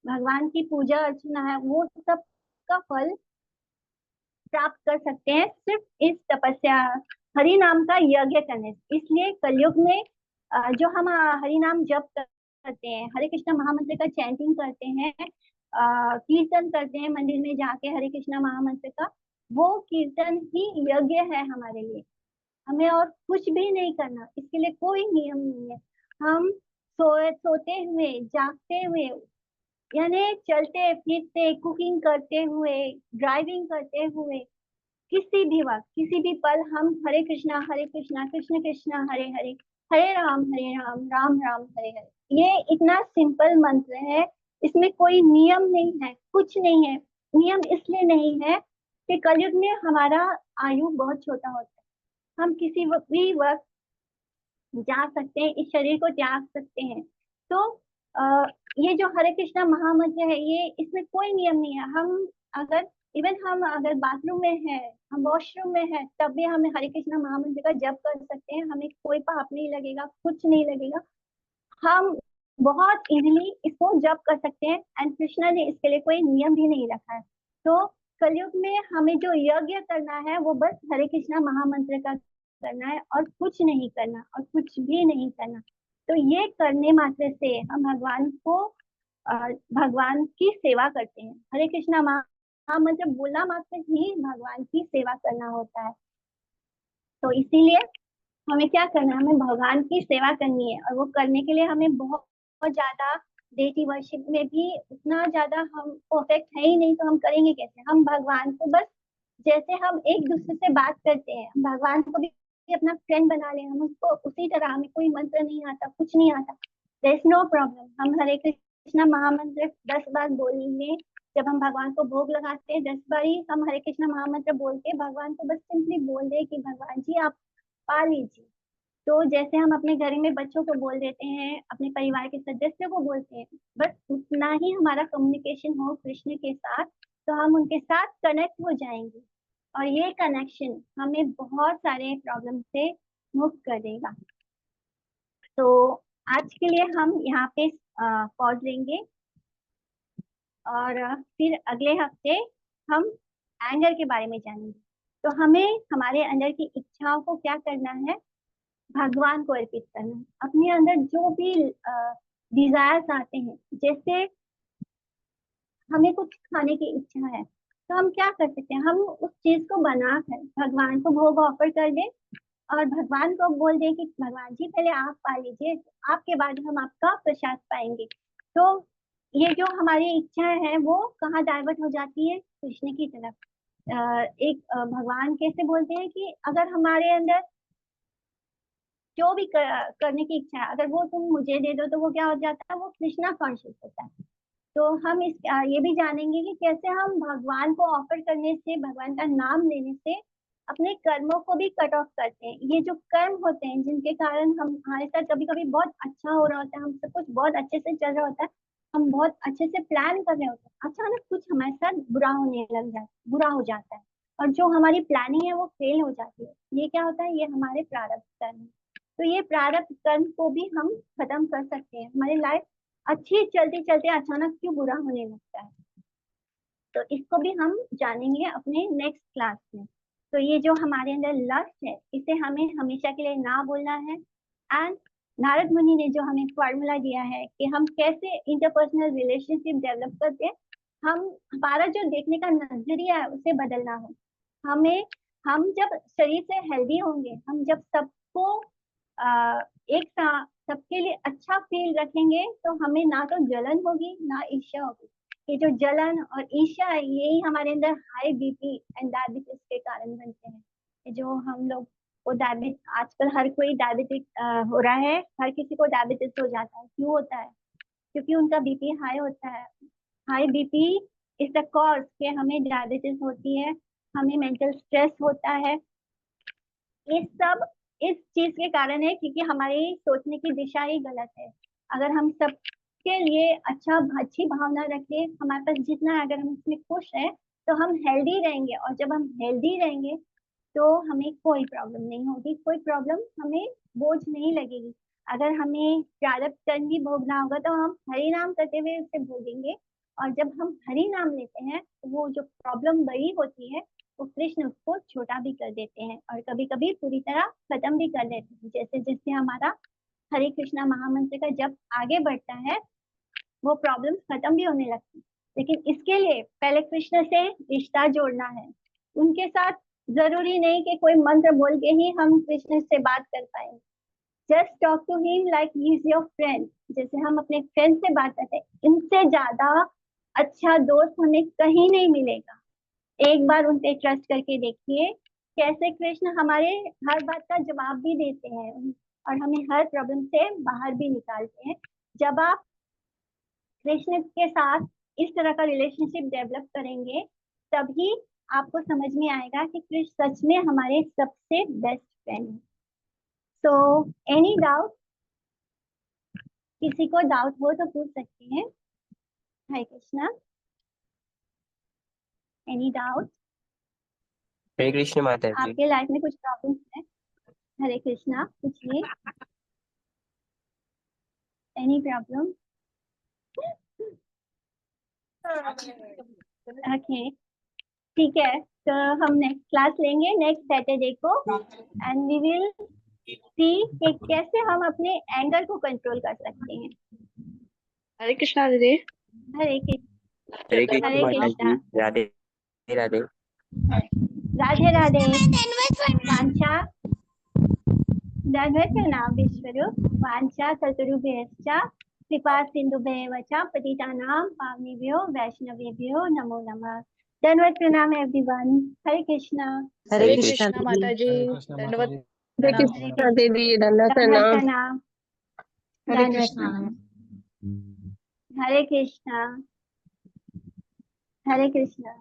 भगवान की पूजा अर्चना है, वो सब का फल प्राप्त कर सकते हैं सिर्फ इस तपस्या, हरि नाम का यज्ञ करने से। इसलिए कलयुग में जो हम हरि नाम जप करते हैं, हरे कृष्णा महामंत्र का चैंटिंग करते हैं, कीर्तन करते हैं मंदिर में जाके हरे कृष्णा महामंत्र का, वो कीर्तन ही यज्ञ है हमारे लिए। हमें और कुछ भी नहीं करना, इसके लिए कोई नियम नहीं है। हम सोते हुए, जागते हुए, यानी चलते फिरते, कुकिंग करते हुए, ड्राइविंग करते हुए, किसी भी वक्त, किसी भी पल हम हरे कृष्णा कृष्ण कृष्ण हरे हरे, हरे राम राम राम हरे हरे, ये इतना सिंपल मंत्र है। इसमें कोई नियम नहीं है, कुछ नहीं है। नियम इसलिए नहीं है कि कलयुग में हमारा आयु बहुत छोटा होता है। हम किसी भी वक्त जा सकते हैं, इस शरीर को त्याग सकते हैं। तो आ, ये जो हरे कृष्णा महामंत्र है, ये इसमें कोई नियम नहीं है। हम अगर इवन हम अगर बाथरूम में है, हम वॉशरूम में है, तब भी हमें हरे कृष्णा महामंत्र का जप कर सकते हैं। हमें कोई पाप नहीं लगेगा, कुछ नहीं लगेगा। हम बहुत इजीली इसको जप कर सकते हैं, एंड कृष्णा ने इसके लिए कोई नियम भी नहीं रखा है। तो कलयुग में हमें जो यज्ञ करना है वो बस हरे कृष्णा महामंत्र का करना है, और कुछ नहीं करना, और कुछ भी नहीं करना। तो ये करने मात्र से हम भगवान को भगवान की सेवा करते हैं। हरे कृष्णा महामंत्र बोलना मात्र ही भगवान की सेवा करना होता है। तो इसीलिए हमें क्या करना है? हमें भगवान की सेवा करनी है, और वो करने के लिए हमें बहुत बहुत ज्यादा डेटी वर्शिप में भी उतना ज्यादा हम परफेक्ट है ही नहीं, तो हम करेंगे कैसे? हम भगवान को बस, जैसे हम एक दूसरे से बात करते हैं, हम भगवान को भी अपना फ्रेंड बना लें, हम उसको उसी तरह, हमें कोई मंत्र नहीं आता, कुछ नहीं आता, देयर इज नो प्रॉब्लम। हम हरे कृष्णा महामंत्र 10 बार बोलेंगे। जब हम भगवान को भोग लगाते हैं 10 बारी हम हरे कृष्णा महामंत्र बोल के भगवान को बस सिंपली बोल दे कि भगवान जी आप पा लीजिए। तो जैसे हम अपने घर में बच्चों को बोल देते हैं, अपने परिवार के सदस्यों को बोलते हैं, बस उतना ही हमारा कम्युनिकेशन हो कृष्ण के साथ, तो हम उनके साथ कनेक्ट हो जाएंगे। और ये कनेक्शन हमें बहुत सारे प्रॉब्लम से मुक्त कर देगा। तो आज के लिए हम यहाँ पे पॉज लेंगे, और फिर अगले हफ्ते हम एंगर के बारे में जानेंगे। तो हमें हमारे अंदर की इच्छाओं को क्या करना है? भगवान को अर्पित करना। अपने अंदर जो भी डिजायर्स आते हैं, जैसे हमें कुछ खाने की इच्छा है, तो हम क्या कर सकते हैं, हम उस चीज को बनाकर भगवान को भोग ऑफर कर दें और भगवान को बोल दें कि भगवान जी पहले आप पा लीजिए, आपके बाद हम आपका प्रसाद पाएंगे। तो ये जो हमारी इच्छाएं हैं वो कहाँ डाइवर्ट हो जाती है, कृष्ण की तरफ। भगवान कैसे बोलते हैं कि अगर हमारे अंदर जो भी करने की इच्छा है, अगर वो तुम मुझे दे दो, तो वो क्या हो जाता है, वो कृष्णा कॉन्शियस होता है। तो हम ये भी जानेंगे कि कैसे हम भगवान को ऑफर करने से, भगवान का नाम लेने से अपने कर्मों को भी कट ऑफ करते हैं। ये जो कर्म होते हैं जिनके कारण हम, हमारे साथ कभी कभी बहुत अच्छा हो रहा होता है, हम सब कुछ बहुत अच्छे से चल रहा होता है, हम बहुत अच्छे से प्लान कर रहे होते हैं, अचानक कुछ हमारे साथ बुरा हो जाता है, और जो हमारी प्लानिंग है वो फेल हो जाती है। ये क्या होता है, ये हमारे प्रारब्ध कर्म है। तो ये प्रारब्ध कर्म को भी हम खत्म कर सकते हैं। हमारी लाइफ अच्छी चलते चलते अचानक क्यों बुरा होने लगता है, तो इसको भी हम जानेंगे अपने नेक्स्ट क्लास में। तो ये जो हमारे अंदर लस्ट है, इसे हमें हमेशा के लिए ना बोलना है। एंड नारद मुनि ने जो हमें फॉर्मूला दिया है कि हम कैसे इंटरपर्सनल रिलेशनशिप डेवलप करते हैं, हम, हमारा जो देखने का नजरिया है उसे बदलना है हमें। हम जब शरीर से हेल्दी होंगे, हम जब सबको एक साथ सबके लिए अच्छा फील रखेंगे, तो हमें ना तो जलन होगी ना ईर्ष्या होगी। ये जो जलन और ईर्ष्या है, यही हमारे अंदर हाई बीपी एंड डायबिटीज के कारण बनते हैं। ये जो हम लोग को डायबिटीज, आजकल हर कोई डायबिटिक हो रहा है, हर किसी को डायबिटीज हो जाता है। क्यों होता है? क्योंकि उनका बीपी हाई होता है। High BP is the cause के हमें डायबिटीज होती है, हमें मेंटल स्ट्रेस होता है। ये सब इस चीज के कारण है क्योंकि हमारी सोचने की दिशा ही गलत है। अगर हम सबके लिए अच्छी भावना रखें, हमारे पास जितना है, अगर हम इसमें खुश हैं, तो हम हेल्दी रहेंगे, और जब हम हेल्दी रहेंगे तो हमें कोई प्रॉब्लम नहीं होगी, कोई प्रॉब्लम हमें बोझ नहीं लगेगी। अगर हमें प्रारब्ध कर्म भी भोगना होगा, तो हम हरि नाम करते हुए उसे भोगेंगे। और जब हम हरि नाम लेते हैं, तो वो जो प्रॉब्लम बड़ी होती है, वो कृष्ण उसको छोटा भी कर देते हैं, और कभी कभी पूरी तरह खत्म भी कर देते हैं। जैसे जैसे हमारा हरे कृष्णा महामंत्र का जब आगे बढ़ता है, वो प्रॉब्लम खत्म भी होने लगती है। लेकिन इसके लिए पहले कृष्ण से रिश्ता जोड़ना है। उनके साथ जरूरी नहीं कि कोई मंत्र बोल के ही हम कृष्ण से बात कर पाए। Just talk to him like he is your friend. जैसे हम अपने फ्रेंड से बात करते हैं, इनसे ज्यादा अच्छा दोस्त हमें कहीं नहीं मिलेगा। एक बार उन पे ट्रस्ट करके देखिए, कैसे कृष्ण हमारे हर बात का जवाब भी देते हैं, और हमें हर प्रॉब्लम से बाहर भी निकालते हैं। जब आप कृष्ण के साथ इस तरह का रिलेशनशिप डेवलप करेंगे, तभी आपको समझ में आएगा कि कृष्ण सच में हमारे सबसे बेस्ट फ्रेंड है। सो एनी डाउट, किसी को डाउट हो तो पूछ सकते हैं। हरे कृष्णा, एनी डाउट? हरे कृष्ण माता जी। आपके लाइफ में कुछ प्रॉब्लम है? हरे कृष्णा, पूछिए। Any problem? ओके, ठीक है। तो हम नेक्स्ट क्लास लेंगे नेक्स्ट सैटरडे को, एंड वी विल सी कि कैसे हम अपने एंगर को कंट्रोल कर सकते हैं। हरे कृष्णा दीदी। हरे कृष्ण। हरे कृष्ण हरे माता कृष्णा। जी। राधे राधे। राधे राधे। वांछा दंडवत प्रणाम विश्वरूप। वांछा कल्पतरुभ्यश्च कृपा सिन्धुभ्येव च पतितानां पावनेभ्यो वैष्णवेभ्यो नमो नमः। दंडवत प्रणाम एवरीवन। हरे कृष्णा। हरे कृष्णा माता जी। दंडवत हरे प्रणाम। कृष्णा दीदी, दंडवत दंडवत प्रणाम। प्रणाम। हरे दंडवत कृष्णा। प्रणाम। हरे कृष्णा। हरे कृष्णा।